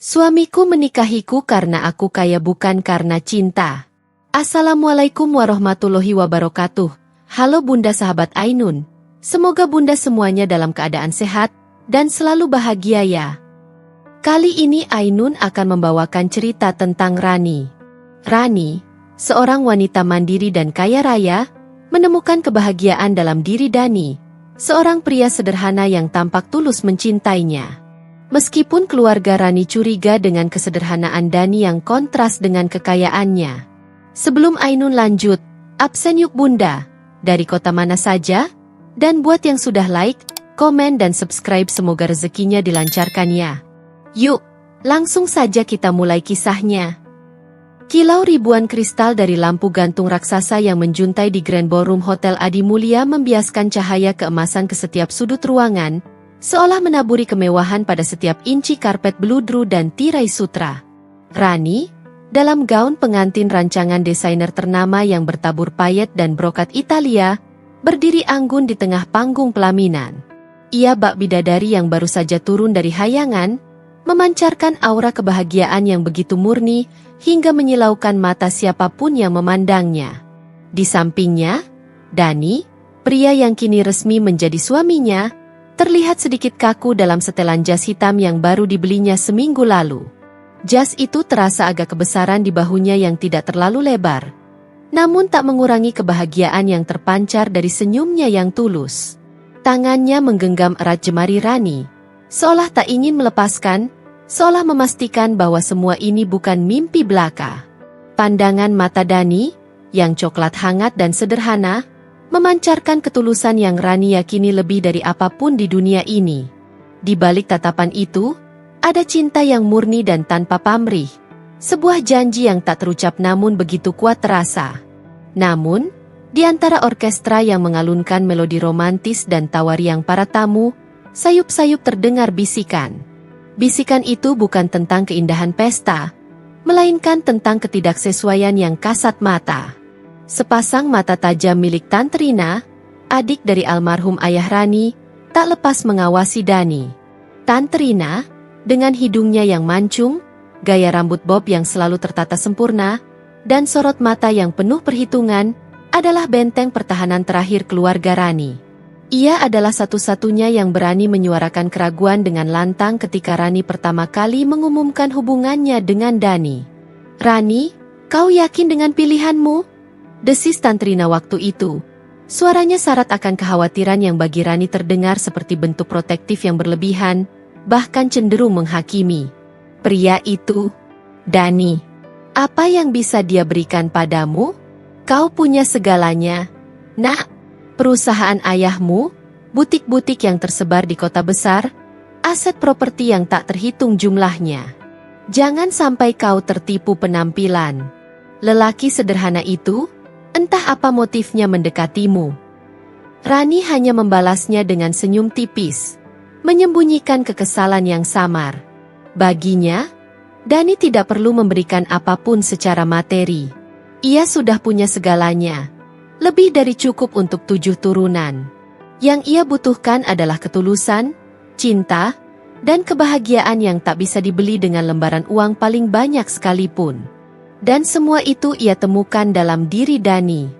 Suamiku menikahiku karena aku kaya bukan karena cinta. Assalamualaikum warahmatullahi wabarakatuh. Halo Bunda sahabat Ainun. Semoga Bunda semuanya dalam keadaan sehat dan selalu bahagia ya. Kali ini Ainun akan membawakan cerita tentang Rani. Rani, seorang wanita mandiri dan kaya raya, menemukan kebahagiaan dalam diri Dani, seorang pria sederhana yang tampak tulus mencintainya. Meskipun keluarga Rani curiga dengan kesederhanaan Dani yang kontras dengan kekayaannya. Sebelum Ainun lanjut, absen yuk Bunda, dari kota mana saja? Dan buat yang sudah like, komen dan subscribe semoga rezekinya dilancarkan ya. Yuk, langsung saja kita mulai kisahnya. Kilau ribuan kristal dari lampu gantung raksasa yang menjuntai di Grand Ballroom Hotel Adi Mulia membiaskan cahaya keemasan ke setiap sudut ruangan, seolah menaburi kemewahan pada setiap inci karpet bludru dan tirai sutra. Rani, dalam gaun pengantin rancangan desainer ternama yang bertabur payet dan brokat Italia, berdiri anggun di tengah panggung pelaminan. Ia bak bidadari yang baru saja turun dari hayangan, memancarkan aura kebahagiaan yang begitu murni hingga menyilaukan mata siapapun yang memandangnya. Di sampingnya, Dani, pria yang kini resmi menjadi suaminya, terlihat sedikit kaku dalam setelan jas hitam yang baru dibelinya seminggu lalu. Jas itu terasa agak kebesaran di bahunya yang tidak terlalu lebar, namun tak mengurangi kebahagiaan yang terpancar dari senyumnya yang tulus. Tangannya menggenggam erat jemari Rani, seolah tak ingin melepaskan, seolah memastikan bahwa semua ini bukan mimpi belaka. Pandangan mata Dani, yang coklat hangat dan sederhana, memancarkan ketulusan yang Rani yakini lebih dari apapun di dunia ini. Di balik tatapan itu, ada cinta yang murni dan tanpa pamrih. Sebuah janji yang tak terucap namun begitu kuat terasa. Namun, di antara orkestra yang mengalunkan melodi romantis dan tawariang para tamu, sayup-sayup terdengar bisikan. Bisikan itu bukan tentang keindahan pesta, melainkan tentang ketidaksesuaian yang kasat mata. Sepasang mata tajam milik Tante Rina, adik dari almarhum ayah Rani, tak lepas mengawasi Dani. Tante Rina, dengan hidungnya yang mancung, gaya rambut bob yang selalu tertata sempurna, dan sorot mata yang penuh perhitungan, adalah benteng pertahanan terakhir keluarga Rani. Ia adalah satu-satunya yang berani menyuarakan keraguan dengan lantang ketika Rani pertama kali mengumumkan hubungannya dengan Dani. "Rani, kau yakin dengan pilihanmu?" desis Tante Rina waktu itu. Suaranya syarat akan kekhawatiran yang bagi Rani terdengar seperti bentuk protektif yang berlebihan, bahkan cenderung menghakimi. Pria itu, Dani, apa yang bisa dia berikan padamu? Kau punya segalanya. Nak, perusahaan ayahmu, butik-butik yang tersebar di kota besar, aset properti yang tak terhitung jumlahnya. Jangan sampai kau tertipu penampilan. Lelaki sederhana itu, entah apa motifnya mendekatimu. Rani hanya membalasnya dengan senyum tipis, menyembunyikan kekesalan yang samar. Baginya, Dani tidak perlu memberikan apapun secara materi. Ia sudah punya segalanya, lebih dari cukup untuk 7 turunan. Yang ia butuhkan adalah ketulusan, cinta, dan kebahagiaan yang tak bisa dibeli dengan lembaran uang paling banyak sekalipun. Dan semua itu ia temukan dalam diri Dani.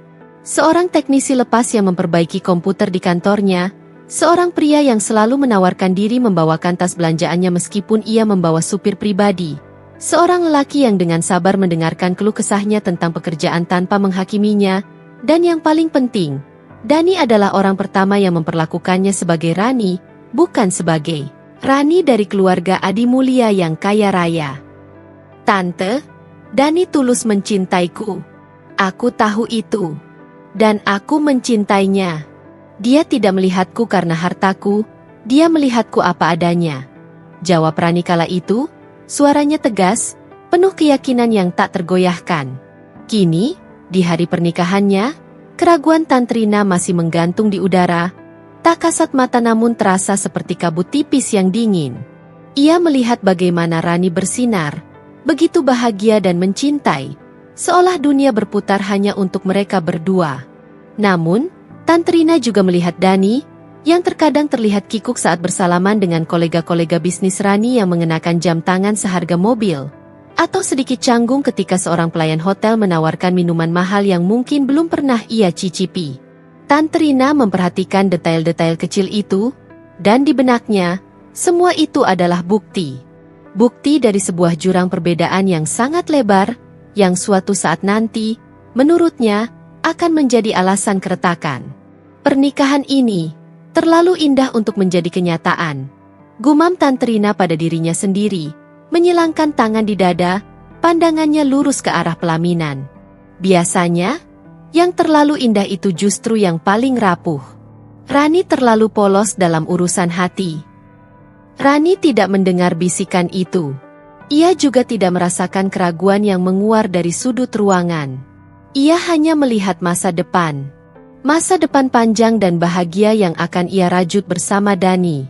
Seorang teknisi lepas yang memperbaiki komputer di kantornya, seorang pria yang selalu menawarkan diri membawakan tas belanjaannya meskipun ia membawa supir pribadi, seorang lelaki yang dengan sabar mendengarkan keluh kesahnya tentang pekerjaan tanpa menghakiminya, dan yang paling penting, Dani adalah orang pertama yang memperlakukannya sebagai Rani, bukan sebagai Rani dari keluarga Adi Mulia yang kaya raya. "Tante, Dani tulus mencintaiku. Aku tahu itu. Dan aku mencintainya. Dia tidak melihatku karena hartaku, dia melihatku apa adanya," jawab Rani kala itu, suaranya tegas, penuh keyakinan yang tak tergoyahkan. Kini, di hari pernikahannya, keraguan Tante Rina masih menggantung di udara, tak kasat mata namun terasa seperti kabut tipis yang dingin. Ia melihat bagaimana Rani bersinar, begitu bahagia dan mencintai, seolah dunia berputar hanya untuk mereka berdua. Namun, Tante Rina juga melihat Dani, yang terkadang terlihat kikuk saat bersalaman dengan kolega-kolega bisnis Rani yang mengenakan jam tangan seharga mobil, atau sedikit canggung ketika seorang pelayan hotel menawarkan minuman mahal yang mungkin belum pernah ia cicipi. Tante Rina memperhatikan detail-detail kecil itu, dan di benaknya, semua itu adalah bukti. Bukti dari sebuah jurang perbedaan yang sangat lebar, yang suatu saat nanti, menurutnya, akan menjadi alasan keretakan. Pernikahan ini terlalu indah untuk menjadi kenyataan. Gumam Tante Rina pada dirinya sendiri, menyilangkan tangan di dada, pandangannya lurus ke arah pelaminan. Biasanya, yang terlalu indah itu justru yang paling rapuh. Rani terlalu polos dalam urusan hati. Rani tidak mendengar bisikan itu. Ia juga tidak merasakan keraguan yang menguar dari sudut ruangan. Ia hanya melihat masa depan. Masa depan panjang dan bahagia yang akan ia rajut bersama Dani.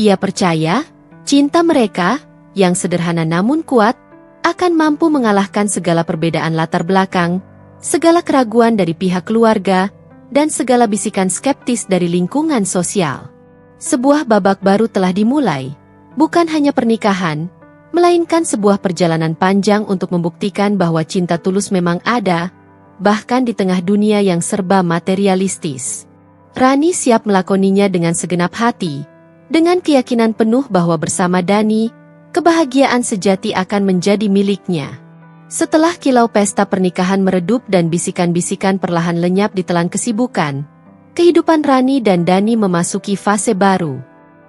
Ia percaya, cinta mereka, yang sederhana namun kuat, akan mampu mengalahkan segala perbedaan latar belakang, segala keraguan dari pihak keluarga, dan segala bisikan skeptis dari lingkungan sosial. Sebuah babak baru telah dimulai, bukan hanya pernikahan, melainkan sebuah perjalanan panjang untuk membuktikan bahwa cinta tulus memang ada, bahkan di tengah dunia yang serba materialistis. Rani siap melakoninya dengan segenap hati, dengan keyakinan penuh bahwa bersama Dani, kebahagiaan sejati akan menjadi miliknya. Setelah kilau pesta pernikahan meredup dan bisikan-bisikan perlahan lenyap ditelan kesibukan, kehidupan Rani dan Dani memasuki fase baru.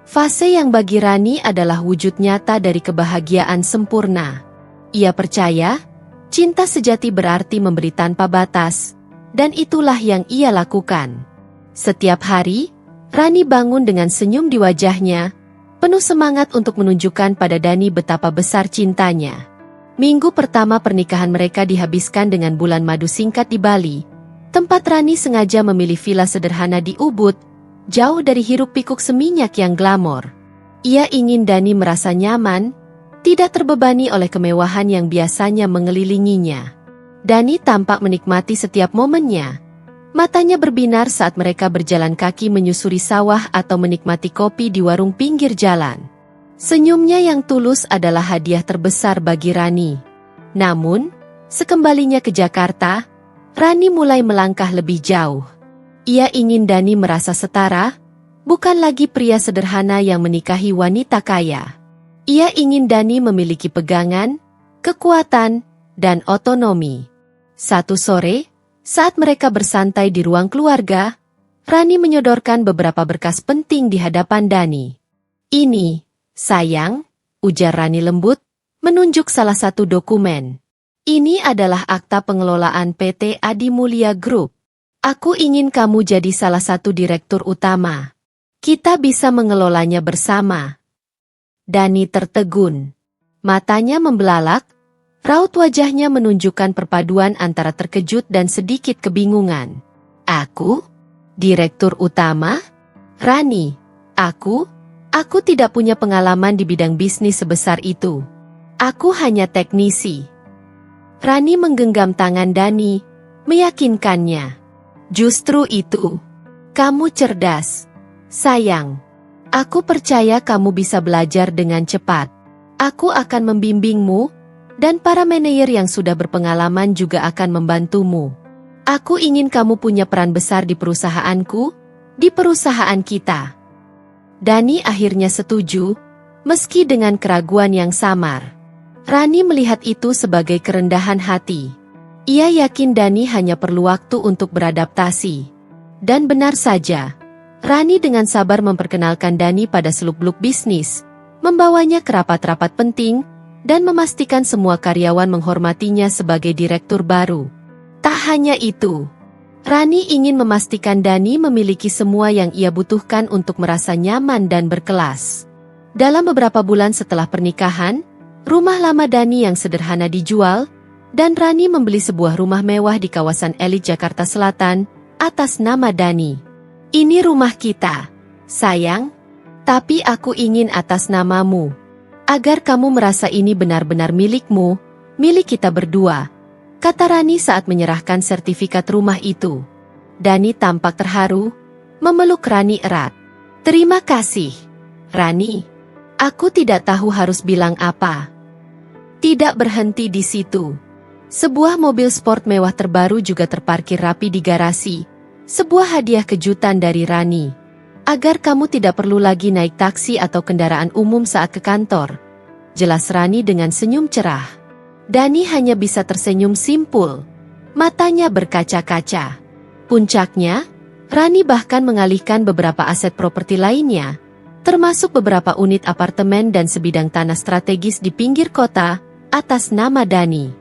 Fase yang bagi Rani adalah wujud nyata dari kebahagiaan sempurna. Ia percaya, cinta sejati berarti memberi tanpa batas, dan itulah yang ia lakukan. Setiap hari, Rani bangun dengan senyum di wajahnya, penuh semangat untuk menunjukkan pada Dani betapa besar cintanya. Minggu pertama pernikahan mereka dihabiskan dengan bulan madu singkat di Bali, tempat Rani sengaja memilih villa sederhana di Ubud, jauh dari hiruk-pikuk seminyak yang glamor. Ia ingin Dani merasa nyaman, tidak terbebani oleh kemewahan yang biasanya mengelilinginya. Dani tampak menikmati setiap momennya. Matanya berbinar saat mereka berjalan kaki menyusuri sawah atau menikmati kopi di warung pinggir jalan. Senyumnya yang tulus adalah hadiah terbesar bagi Rani. Namun, sekembalinya ke Jakarta, Rani mulai melangkah lebih jauh. Ia ingin Dani merasa setara, bukan lagi pria sederhana yang menikahi wanita kaya. Ia ingin Dani memiliki pegangan, kekuatan, dan otonomi. Satu sore, saat mereka bersantai di ruang keluarga, Rani menyodorkan beberapa berkas penting di hadapan Dani. "Ini, sayang," ujar Rani lembut, menunjuk salah satu dokumen. "Ini adalah akta pengelolaan PT Adi Mulia Group. Aku ingin kamu jadi salah satu direktur utama. Kita bisa mengelolanya bersama." Dani tertegun. Matanya membelalak, raut wajahnya menunjukkan perpaduan antara terkejut dan sedikit kebingungan. "Aku? Direktur utama? Rani, aku tidak punya pengalaman di bidang bisnis sebesar itu. Aku hanya teknisi." Rani menggenggam tangan Dani, meyakinkannya. "Justru itu. Kamu cerdas, sayang. Aku percaya kamu bisa belajar dengan cepat. Aku akan membimbingmu, dan para manajer yang sudah berpengalaman juga akan membantumu. Aku ingin kamu punya peran besar di perusahaanku, di perusahaan kita." Dani akhirnya setuju, meski dengan keraguan yang samar. Rani melihat itu sebagai kerendahan hati. Ia yakin Dani hanya perlu waktu untuk beradaptasi. Dan benar saja, Rani dengan sabar memperkenalkan Dani pada seluk-beluk bisnis, membawanya ke rapat-rapat penting, dan memastikan semua karyawan menghormatinya sebagai direktur baru. Tak hanya itu, Rani ingin memastikan Dani memiliki semua yang ia butuhkan untuk merasa nyaman dan berkelas. Dalam beberapa bulan setelah pernikahan, rumah lama Dani yang sederhana dijual, dan Rani membeli sebuah rumah mewah di kawasan elit Jakarta Selatan, atas nama Dani. "Ini rumah kita, sayang, tapi aku ingin atas namamu. Agar kamu merasa ini benar-benar milikmu, milik kita berdua," kata Rani saat menyerahkan sertifikat rumah itu. Dani tampak terharu, memeluk Rani erat. Terima kasih, Rani. Aku tidak tahu harus bilang apa. Tidak berhenti di situ. Sebuah mobil sport mewah terbaru juga terparkir rapi di garasi. Sebuah hadiah kejutan dari Rani. Agar kamu tidak perlu lagi naik taksi atau kendaraan umum saat ke kantor. Jelas Rani dengan senyum cerah. Dani hanya bisa tersenyum simpul. Matanya berkaca-kaca. Puncaknya, Rani bahkan mengalihkan beberapa aset properti lainnya, termasuk beberapa unit apartemen dan sebidang tanah strategis di pinggir kota, atas nama Dani.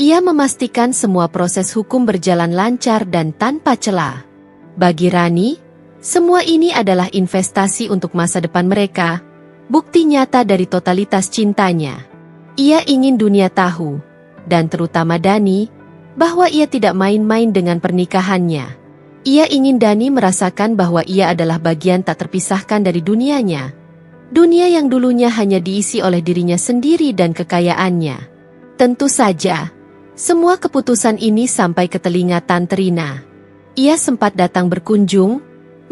Ia memastikan semua proses hukum berjalan lancar dan tanpa celah. Bagi Rani, semua ini adalah investasi untuk masa depan mereka, bukti nyata dari totalitas cintanya. Ia ingin dunia tahu, dan terutama Dani, bahwa ia tidak main-main dengan pernikahannya. Ia ingin Dani merasakan bahwa ia adalah bagian tak terpisahkan dari dunianya. Dunia yang dulunya hanya diisi oleh dirinya sendiri dan kekayaannya. Tentu saja, semua keputusan ini sampai ke telinga Tante Rina. Ia sempat datang berkunjung,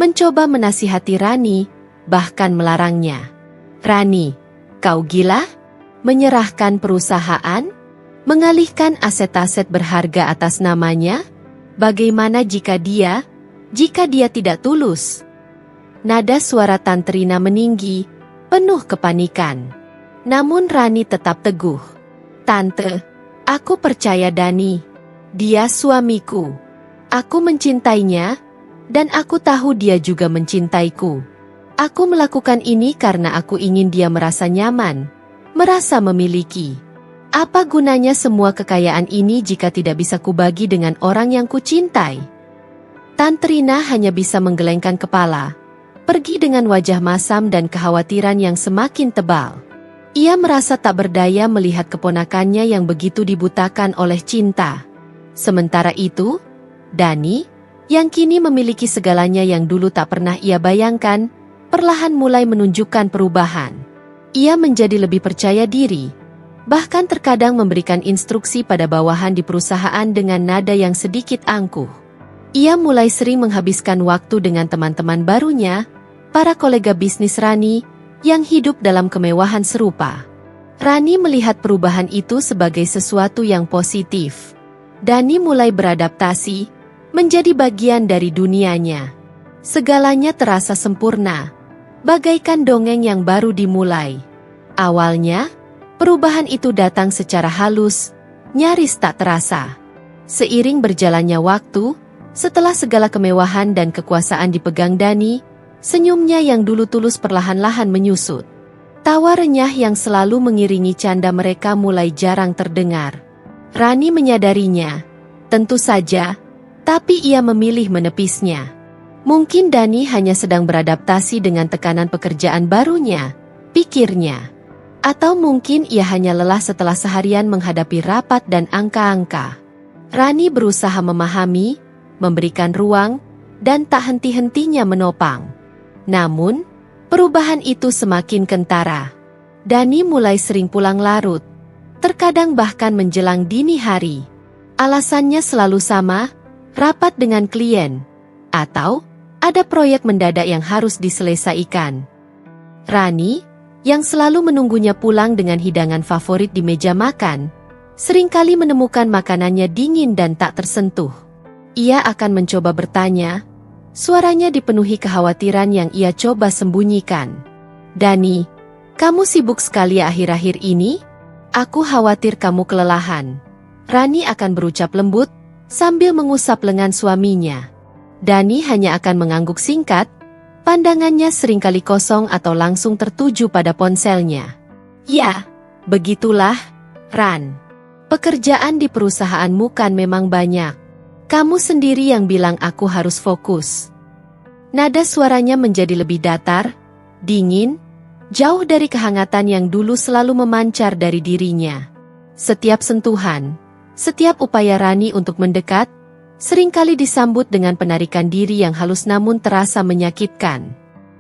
mencoba menasihati Rani, bahkan melarangnya. Rani, kau gila? Menyerahkan perusahaan? Mengalihkan aset-aset berharga atas namanya? Bagaimana jika dia tidak tulus? Nada suara Tante Rina meninggi, penuh kepanikan. Namun Rani tetap teguh. Tante, aku percaya Dani. Dia suamiku. Aku mencintainya, dan aku tahu dia juga mencintaiku. Aku melakukan ini karena aku ingin dia merasa nyaman, merasa memiliki. Apa gunanya semua kekayaan ini jika tidak bisa kubagi dengan orang yang kucintai? Tante Rina hanya bisa menggelengkan kepala, pergi dengan wajah masam dan kekhawatiran yang semakin tebal. Ia merasa tak berdaya melihat keponakannya yang begitu dibutakan oleh cinta. Sementara itu, Dani, yang kini memiliki segalanya yang dulu tak pernah ia bayangkan, perlahan mulai menunjukkan perubahan. Ia menjadi lebih percaya diri. Bahkan terkadang memberikan instruksi pada bawahan di perusahaan dengan nada yang sedikit angkuh. Ia mulai sering menghabiskan waktu dengan teman-teman barunya, para kolega bisnis Rani, yang hidup dalam kemewahan serupa. Rani melihat perubahan itu sebagai sesuatu yang positif. Dani mulai beradaptasi, menjadi bagian dari dunianya. Segalanya terasa sempurna, bagaikan dongeng yang baru dimulai. Awalnya, perubahan itu datang secara halus, nyaris tak terasa. Seiring berjalannya waktu, setelah segala kemewahan dan kekuasaan dipegang Dani, senyumnya yang dulu tulus perlahan-lahan menyusut. Tawa renyah yang selalu mengiringi canda mereka mulai jarang terdengar. Rani menyadarinya, tentu saja, tapi ia memilih menepisnya. Mungkin Dani hanya sedang beradaptasi dengan tekanan pekerjaan barunya, pikirnya. Atau mungkin ia hanya lelah setelah seharian menghadapi rapat dan angka-angka. Rani berusaha memahami, memberikan ruang, dan tak henti-hentinya menopang. Namun, perubahan itu semakin kentara. Dani mulai sering pulang larut, terkadang bahkan menjelang dini hari. Alasannya selalu sama, rapat dengan klien, atau ada proyek mendadak yang harus diselesaikan. Rani, yang selalu menunggunya pulang dengan hidangan favorit di meja makan, seringkali menemukan makanannya dingin dan tak tersentuh. Ia akan mencoba bertanya, suaranya dipenuhi kekhawatiran yang ia coba sembunyikan. Dani, kamu sibuk sekali akhir-akhir ini? Aku khawatir kamu kelelahan. Rani akan berucap lembut, sambil mengusap lengan suaminya. Dani hanya akan mengangguk singkat, pandangannya seringkali kosong atau langsung tertuju pada ponselnya. Ya, begitulah, Ran. Pekerjaan di perusahaanmu kan memang banyak. Kamu sendiri yang bilang aku harus fokus. Nada suaranya menjadi lebih datar, dingin, jauh dari kehangatan yang dulu selalu memancar dari dirinya. Setiap sentuhan, setiap upaya Rani untuk mendekat, seringkali disambut dengan penarikan diri yang halus namun terasa menyakitkan.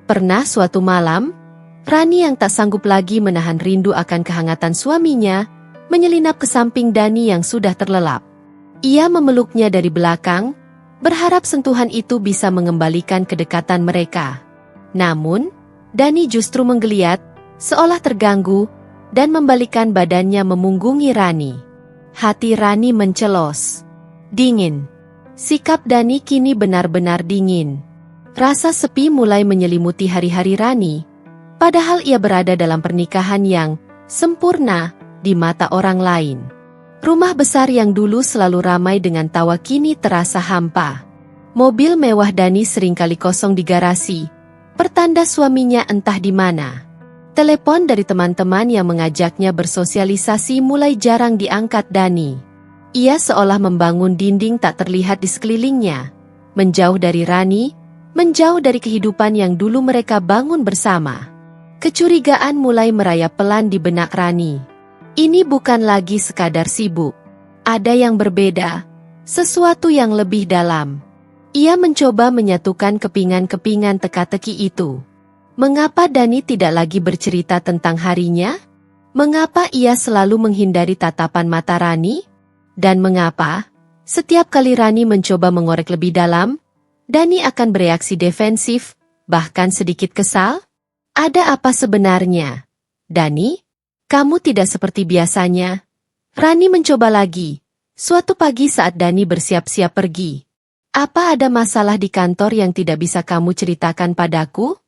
Pernah suatu malam, Rani yang tak sanggup lagi menahan rindu akan kehangatan suaminya, menyelinap ke samping Dani yang sudah terlelap. Ia memeluknya dari belakang, berharap sentuhan itu bisa mengembalikan kedekatan mereka. Namun, Dani justru menggeliat, seolah terganggu, dan membalikkan badannya memunggungi Rani. Hati Rani mencelos. Dingin. Sikap Dani kini benar-benar dingin. Rasa sepi mulai menyelimuti hari-hari Rani, padahal ia berada dalam pernikahan yang sempurna di mata orang lain. Rumah besar yang dulu selalu ramai dengan tawa kini terasa hampa. Mobil mewah Dani seringkali kosong di garasi, pertanda suaminya entah di mana. Telepon dari teman-teman yang mengajaknya bersosialisasi mulai jarang diangkat Dani. Ia seolah membangun dinding tak terlihat di sekelilingnya, menjauh dari Rani, menjauh dari kehidupan yang dulu mereka bangun bersama. Kecurigaan mulai merayap pelan di benak Rani. Ini bukan lagi sekadar sibuk. Ada yang berbeda, sesuatu yang lebih dalam. Ia mencoba menyatukan kepingan-kepingan teka-teki itu. Mengapa Dani tidak lagi bercerita tentang harinya? Mengapa ia selalu menghindari tatapan mata Rani? Dan mengapa, setiap kali Rani mencoba mengorek lebih dalam, Dani akan bereaksi defensif, bahkan sedikit kesal? Ada apa sebenarnya? Dani, kamu tidak seperti biasanya. Rani mencoba lagi, suatu pagi saat Dani bersiap-siap pergi. Apa ada masalah di kantor yang tidak bisa kamu ceritakan padaku?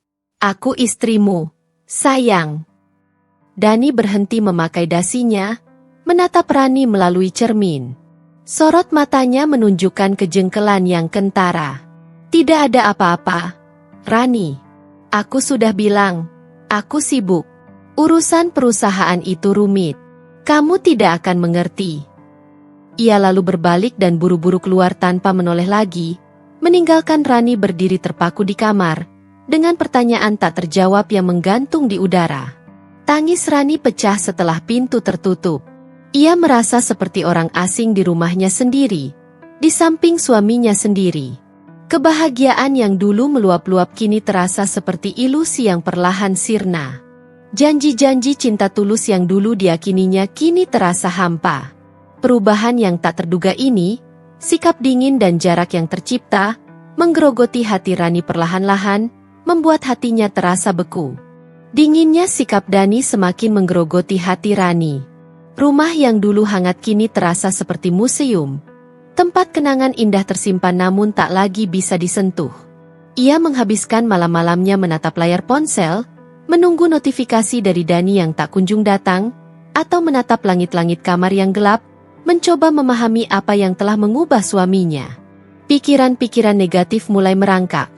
Aku istrimu, sayang. Dani berhenti memakai dasinya, menatap Rani melalui cermin. Sorot matanya menunjukkan kejengkelan yang kentara. Tidak ada apa-apa, Rani. Aku sudah bilang, aku sibuk. Urusan perusahaan itu rumit. Kamu tidak akan mengerti. Ia lalu berbalik dan buru-buru keluar tanpa menoleh lagi, meninggalkan Rani berdiri terpaku di kamar, dengan pertanyaan tak terjawab yang menggantung di udara. Tangis Rani pecah setelah pintu tertutup. Ia merasa seperti orang asing di rumahnya sendiri, di samping suaminya sendiri. Kebahagiaan yang dulu meluap-luap kini terasa seperti ilusi yang perlahan sirna. Janji-janji cinta tulus yang dulu diyakininya kini terasa hampa. Perubahan yang tak terduga ini, sikap dingin dan jarak yang tercipta, menggerogoti hati Rani perlahan-lahan, membuat hatinya terasa beku. Dinginnya sikap Dani semakin menggerogoti hati Rani. Rumah yang dulu hangat kini terasa seperti museum. Tempat kenangan indah tersimpan namun tak lagi bisa disentuh. Ia menghabiskan malam-malamnya menatap layar ponsel, menunggu notifikasi dari Dani yang tak kunjung datang, atau menatap langit-langit kamar yang gelap, mencoba memahami apa yang telah mengubah suaminya. Pikiran-pikiran negatif mulai merangkak.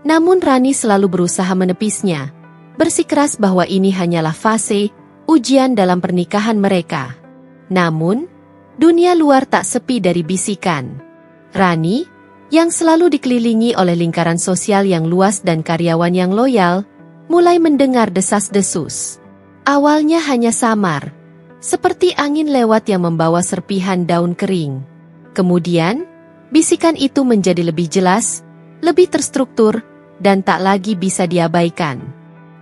Namun Rani selalu berusaha menepisnya, bersikeras bahwa ini hanyalah fase, ujian dalam pernikahan mereka. Namun, dunia luar tak sepi dari bisikan. Rani, yang selalu dikelilingi oleh lingkaran sosial yang luas dan karyawan yang loyal, mulai mendengar desas-desus. Awalnya hanya samar, seperti angin lewat yang membawa serpihan daun kering. Kemudian, bisikan itu menjadi lebih jelas, lebih terstruktur, dan tak lagi bisa diabaikan.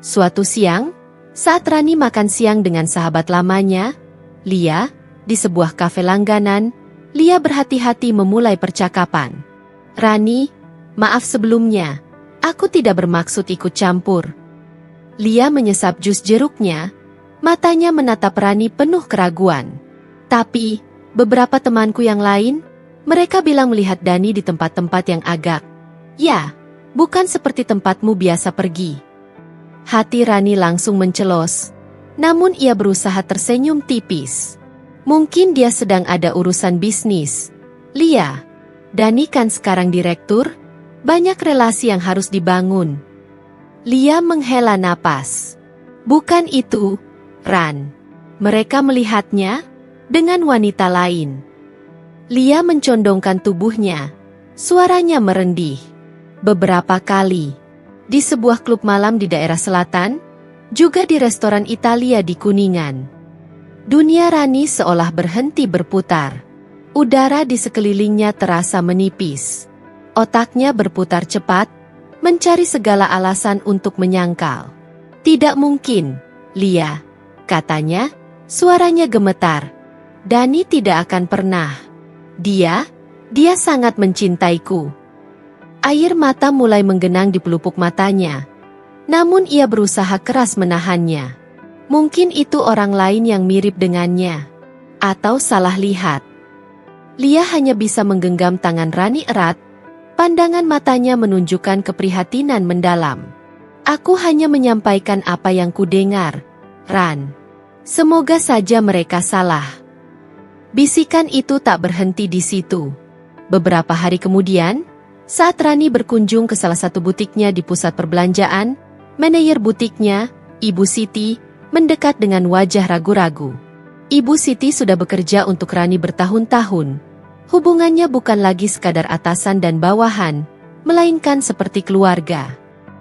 Suatu siang, saat Rani makan siang dengan sahabat lamanya, Lia, di sebuah kafe langganan, Lia berhati-hati memulai percakapan. Rani, maaf sebelumnya, aku tidak bermaksud ikut campur. Lia menyesap jus jeruknya, matanya menatap Rani penuh keraguan. Tapi, beberapa temanku yang lain, mereka bilang melihat Dani di tempat-tempat yang agak, ya, bukan seperti tempatmu biasa pergi. Hati Rani langsung mencelos, namun ia berusaha tersenyum tipis. Mungkin dia sedang ada urusan bisnis. Lia, Dani kan sekarang direktur, banyak relasi yang harus dibangun. Lia menghela napas. Bukan itu, Ran. Mereka melihatnya dengan wanita lain. Lia mencondongkan tubuhnya, suaranya merendih. Beberapa kali, di sebuah klub malam di daerah selatan, juga di restoran Italia di Kuningan. Dunia Rani seolah berhenti berputar. Udara di sekelilingnya terasa menipis. Otaknya berputar cepat, mencari segala alasan untuk menyangkal. Tidak mungkin, Lia, katanya, suaranya gemetar. Dani tidak akan pernah. Dia sangat mencintaiku. Air mata mulai menggenang di pelupuk matanya. Namun ia berusaha keras menahannya. Mungkin itu orang lain yang mirip dengannya. Atau salah lihat. Lia hanya bisa menggenggam tangan Rani erat. Pandangan matanya menunjukkan keprihatinan mendalam. Aku hanya menyampaikan apa yang kudengar, Ran. Semoga saja mereka salah. Bisikan itu tak berhenti di situ. Beberapa hari kemudian, saat Rani berkunjung ke salah satu butiknya di pusat perbelanjaan, manajer butiknya, Ibu Siti, mendekat dengan wajah ragu-ragu. Ibu Siti sudah bekerja untuk Rani bertahun-tahun. Hubungannya bukan lagi sekadar atasan dan bawahan, melainkan seperti keluarga.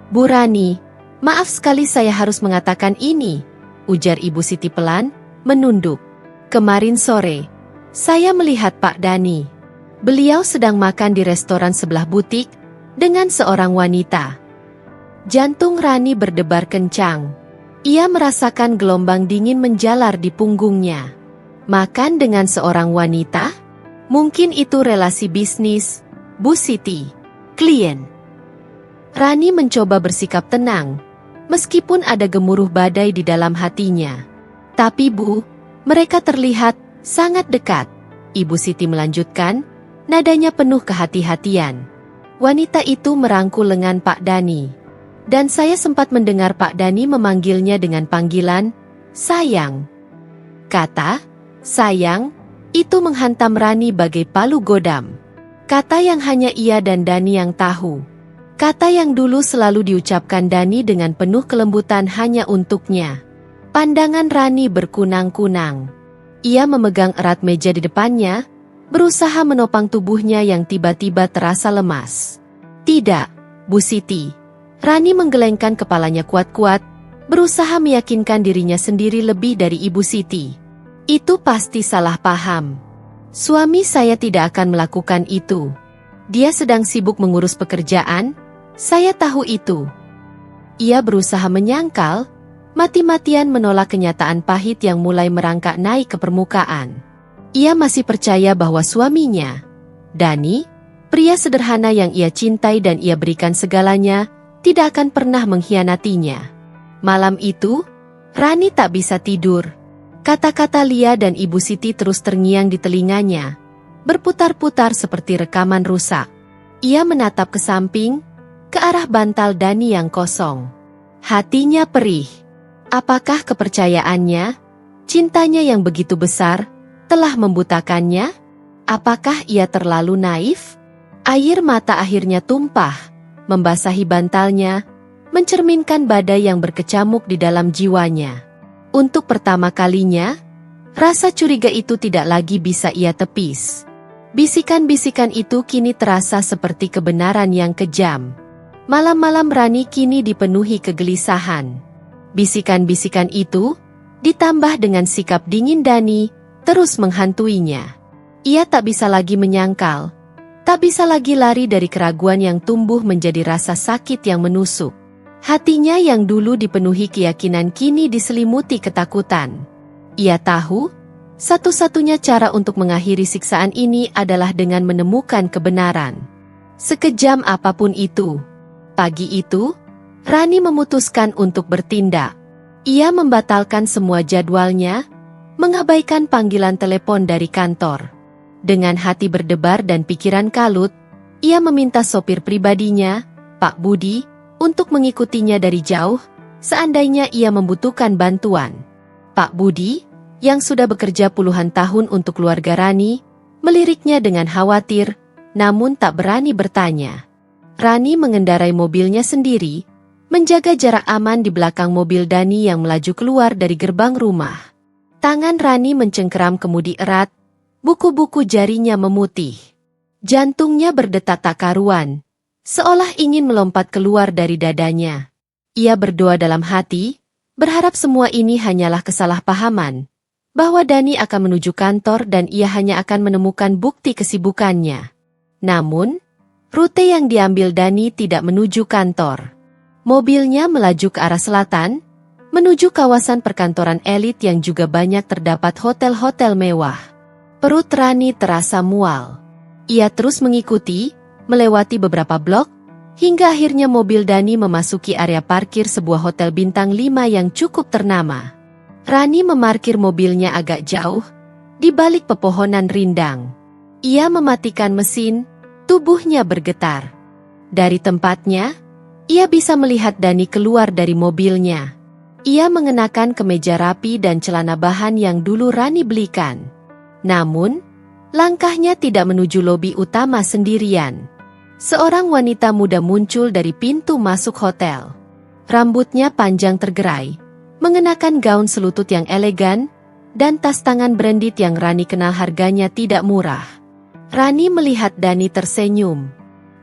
Bu Rani, maaf sekali saya harus mengatakan ini, ujar Ibu Siti pelan, menunduk. Kemarin sore, saya melihat Pak Dani. Beliau sedang makan di restoran sebelah butik dengan seorang wanita. Jantung Rani berdebar kencang. Ia merasakan gelombang dingin menjalar di punggungnya. Makan dengan seorang wanita? Mungkin itu relasi bisnis, Bu Siti. Klien. Rani mencoba bersikap tenang, meskipun ada gemuruh badai di dalam hatinya. Tapi Bu, mereka terlihat sangat dekat. Ibu Siti melanjutkan, nadanya penuh kehati-hatian. Wanita itu merangkul lengan Pak Dani. Dan saya sempat mendengar Pak Dani memanggilnya dengan panggilan, sayang. Kata, sayang, itu menghantam Rani bagai palu godam. Kata yang hanya ia dan Dani yang tahu. Kata yang dulu selalu diucapkan Dani dengan penuh kelembutan hanya untuknya. Pandangan Rani berkunang-kunang. Ia memegang erat meja di depannya, berusaha menopang tubuhnya yang tiba-tiba terasa lemas. Tidak, Bu Siti. Rani menggelengkan kepalanya kuat-kuat, berusaha meyakinkan dirinya sendiri lebih dari Ibu Siti. Itu pasti salah paham. Suami saya tidak akan melakukan itu. Dia sedang sibuk mengurus pekerjaan, saya tahu itu. Ia berusaha menyangkal, mati-matian menolak kenyataan pahit yang mulai merangkak naik ke permukaan. Ia masih percaya bahwa suaminya, Dani, pria sederhana yang ia cintai dan ia berikan segalanya, tidak akan pernah mengkhianatinya. Malam itu, Rani tak bisa tidur. Kata-kata Lia dan Ibu Siti terus terngiang di telinganya, berputar-putar seperti rekaman rusak. Ia menatap ke samping, ke arah bantal Dani yang kosong. Hatinya perih. Apakah kepercayaannya, cintanya yang begitu besar, telah membutakannya? Apakah ia terlalu naif? Air mata akhirnya tumpah, membasahi bantalnya, mencerminkan badai yang berkecamuk di dalam jiwanya. Untuk pertama kalinya, rasa curiga itu tidak lagi bisa ia tepis. Bisikan-bisikan itu kini terasa seperti kebenaran yang kejam. Malam-malam Rani kini dipenuhi kegelisahan. Bisikan-bisikan itu, ditambah dengan sikap dingin Dani, terus menghantuinya. Ia tak bisa lagi menyangkal, tak bisa lagi lari dari keraguan yang tumbuh menjadi rasa sakit yang menusuk. Hatinya yang dulu dipenuhi keyakinan kini diselimuti ketakutan. Ia tahu, satu-satunya cara untuk mengakhiri siksaan ini adalah dengan menemukan kebenaran. Sekejam apapun itu. Pagi itu, Rani memutuskan untuk bertindak. Ia membatalkan semua jadwalnya, mengabaikan panggilan telepon dari kantor. Dengan hati berdebar dan pikiran kalut, ia meminta sopir pribadinya, Pak Budi, untuk mengikutinya dari jauh, seandainya ia membutuhkan bantuan. Pak Budi, yang sudah bekerja puluhan tahun untuk keluarga Rani, meliriknya dengan khawatir, namun tak berani bertanya. Rani mengendarai mobilnya sendiri, menjaga jarak aman di belakang mobil Dani yang melaju keluar dari gerbang rumah. Tangan Rani mencengkeram kemudi erat, buku-buku jarinya memutih. Jantungnya berdetak tak karuan, seolah ingin melompat keluar dari dadanya. Ia berdoa dalam hati, berharap semua ini hanyalah kesalahpahaman, bahwa Dani akan menuju kantor dan ia hanya akan menemukan bukti kesibukannya. Namun, rute yang diambil Dani tidak menuju kantor. Mobilnya melaju ke arah selatan, menuju kawasan perkantoran elit yang juga banyak terdapat hotel-hotel mewah. Perut Rani terasa mual. Ia terus mengikuti, melewati beberapa blok, Hingga akhirnya mobil Dani memasuki area parkir sebuah hotel bintang 5 yang cukup ternama. Rani memarkir mobilnya agak jauh, di balik pepohonan rindang. Ia mematikan mesin, tubuhnya bergetar. Dari tempatnya, ia bisa melihat Dani keluar dari mobilnya. Ia mengenakan kemeja rapi dan celana bahan yang dulu Rani belikan. Namun, langkahnya tidak menuju lobi utama sendirian. Seorang wanita muda muncul dari pintu masuk hotel. Rambutnya panjang tergerai, mengenakan gaun selutut yang elegan, dan tas tangan branded yang Rani kenal harganya tidak murah. Rani melihat Dani tersenyum.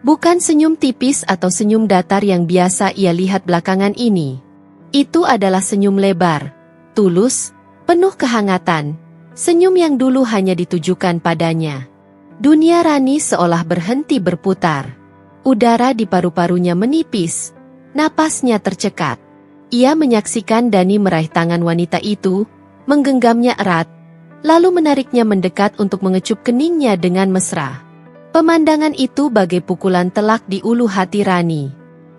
Bukan senyum tipis atau senyum datar yang biasa ia lihat belakangan ini. Itu adalah senyum lebar, tulus, penuh kehangatan, senyum yang dulu hanya ditujukan padanya. Dunia Rani seolah berhenti berputar. Udara di paru-parunya menipis, napasnya tercekat. Ia menyaksikan Dani meraih tangan wanita itu, menggenggamnya erat, lalu menariknya mendekat untuk mengecup keningnya dengan mesra. Pemandangan itu bagai pukulan telak di ulu hati Rani.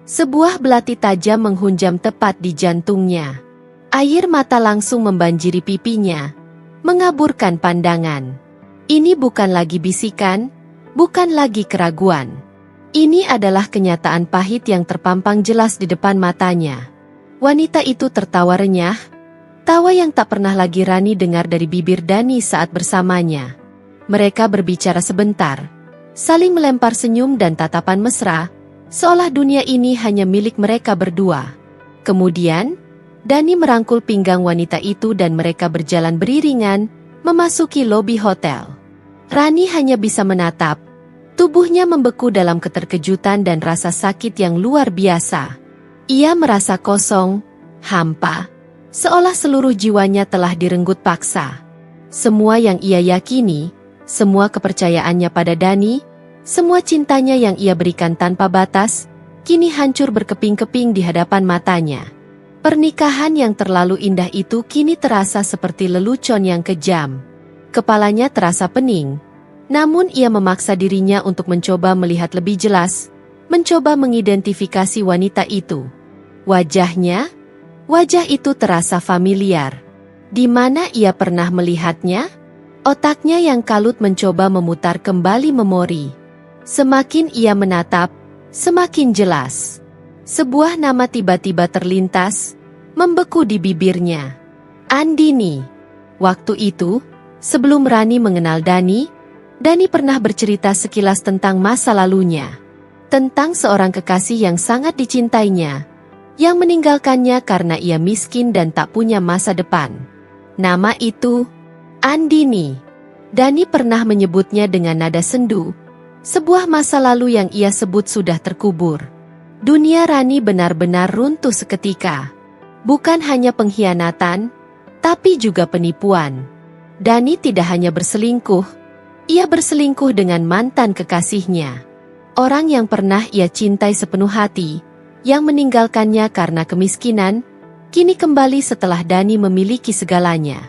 Sebuah belati tajam menghunjam tepat di jantungnya. Air mata langsung membanjiri pipinya, mengaburkan pandangan. Ini bukan lagi bisikan, bukan lagi keraguan. Ini adalah kenyataan pahit yang terpampang jelas di depan matanya. Wanita itu tertawa renyah, tawa yang tak pernah lagi Rani dengar dari bibir Dani saat bersamanya. Mereka berbicara sebentar, saling melempar senyum dan tatapan mesra, seolah dunia ini hanya milik mereka berdua. Kemudian, Dani merangkul pinggang wanita itu dan mereka berjalan beriringan, memasuki lobi hotel. Rani hanya bisa menatap. Tubuhnya membeku dalam keterkejutan dan rasa sakit yang luar biasa. Ia merasa kosong, hampa, seolah seluruh jiwanya telah direnggut paksa. Semua yang ia yakini, semua kepercayaannya pada Dani, semua cintanya yang ia berikan tanpa batas, kini hancur berkeping-keping di hadapan matanya. Pernikahan yang terlalu indah itu kini terasa seperti lelucon yang kejam. Kepalanya terasa pening, namun ia memaksa dirinya untuk mencoba melihat lebih jelas, mencoba mengidentifikasi wanita itu. Wajah itu terasa familiar. Di mana ia pernah melihatnya? Otaknya yang kalut mencoba memutar kembali memori. Semakin ia menatap, semakin jelas. Sebuah nama tiba-tiba terlintas, membeku di bibirnya. Andini. Waktu itu, sebelum Rani mengenal Dani, Dani pernah bercerita sekilas tentang masa lalunya. Tentang seorang kekasih yang sangat dicintainya, yang meninggalkannya karena ia miskin dan tak punya masa depan. Nama itu, Andini. Dani pernah menyebutnya dengan nada sendu, sebuah masa lalu yang ia sebut sudah terkubur. Dunia Rani benar-benar runtuh seketika. Bukan hanya pengkhianatan, tapi juga penipuan. Dani tidak hanya berselingkuh, ia berselingkuh dengan mantan kekasihnya. Orang yang pernah ia cintai sepenuh hati, yang meninggalkannya karena kemiskinan, kini kembali setelah Dani memiliki segalanya.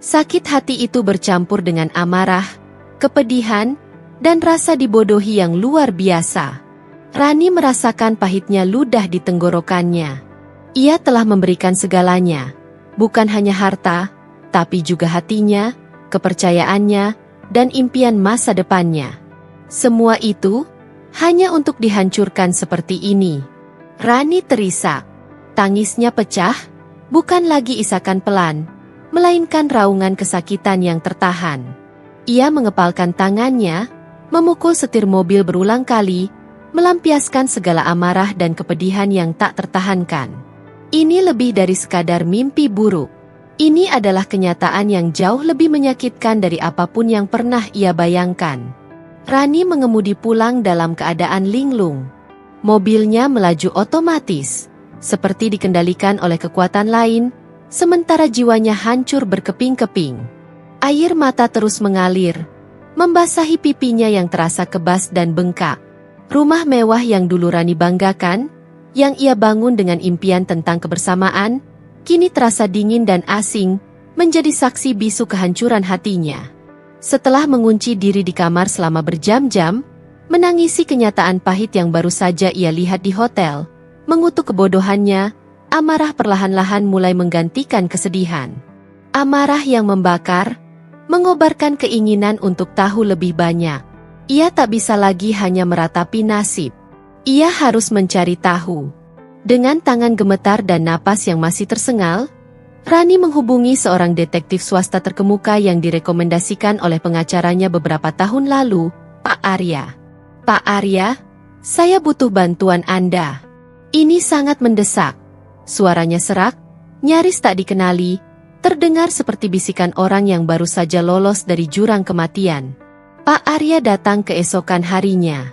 Sakit hati itu bercampur dengan amarah, kepedihan, dan rasa dibodohi yang luar biasa. Rani merasakan pahitnya ludah di tenggorokannya. Ia telah memberikan segalanya, bukan hanya harta, tapi juga hatinya, kepercayaannya, dan impian masa depannya. Semua itu hanya untuk dihancurkan seperti ini. Rani terisak. Tangisnya pecah, bukan lagi isakan pelan, melainkan raungan kesakitan yang tertahan. Ia mengepalkan tangannya, memukul setir mobil berulang kali, melampiaskan segala amarah dan kepedihan yang tak tertahankan. Ini lebih dari sekadar mimpi buruk. Ini adalah kenyataan yang jauh lebih menyakitkan dari apapun yang pernah ia bayangkan. Rani mengemudi pulang dalam keadaan linglung. Mobilnya melaju otomatis, seperti dikendalikan oleh kekuatan lain, sementara jiwanya hancur berkeping-keping. Air mata terus mengalir, membasahi pipinya yang terasa kebas dan bengkak. Rumah mewah yang dulu Rani banggakan, yang ia bangun dengan impian tentang kebersamaan, kini terasa dingin dan asing, menjadi saksi bisu kehancuran hatinya. Setelah mengunci diri di kamar selama berjam-jam, menangisi kenyataan pahit yang baru saja ia lihat di hotel, mengutuk kebodohannya, amarah perlahan-lahan mulai menggantikan kesedihan. Amarah yang membakar, mengobarkan keinginan untuk tahu lebih banyak. Ia tak bisa lagi hanya meratapi nasib. Ia harus mencari tahu. Dengan tangan gemetar dan napas yang masih tersengal, Rani menghubungi seorang detektif swasta terkemuka yang direkomendasikan oleh pengacaranya beberapa tahun lalu, Pak Arya. Pak Arya, saya butuh bantuan Anda. Ini sangat mendesak. Suaranya serak, nyaris tak dikenali, terdengar seperti bisikan orang yang baru saja lolos dari jurang kematian. Pak Arya datang keesokan harinya.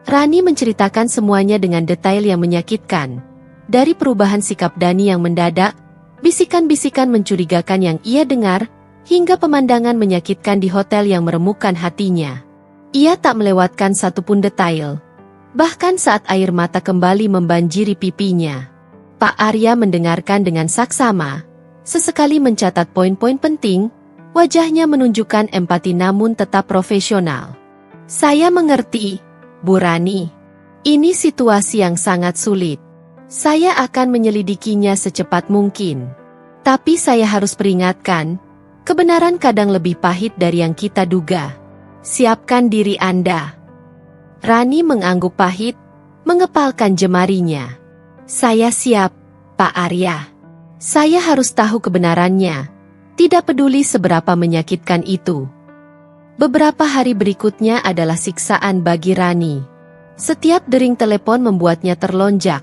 Rani menceritakan semuanya dengan detail yang menyakitkan. Dari perubahan sikap Dani yang mendadak, bisikan-bisikan mencurigakan yang ia dengar, hingga pemandangan menyakitkan di hotel yang meremukkan hatinya. Ia tak melewatkan satupun detail. Bahkan saat air mata kembali membanjiri pipinya. Pak Arya mendengarkan dengan saksama, sesekali mencatat poin-poin penting, wajahnya menunjukkan empati namun tetap profesional. Saya mengerti, Bu Rani. Ini situasi yang sangat sulit. Saya akan menyelidikinya secepat mungkin. Tapi saya harus peringatkan, kebenaran kadang lebih pahit dari yang kita duga. Siapkan diri Anda. Rani mengangguk pahit, mengepalkan jemarinya. Saya siap, Pak Arya. Saya harus tahu kebenarannya, tidak peduli seberapa menyakitkan itu. Beberapa hari berikutnya adalah siksaan bagi Rani. Setiap dering telepon membuatnya terlonjak,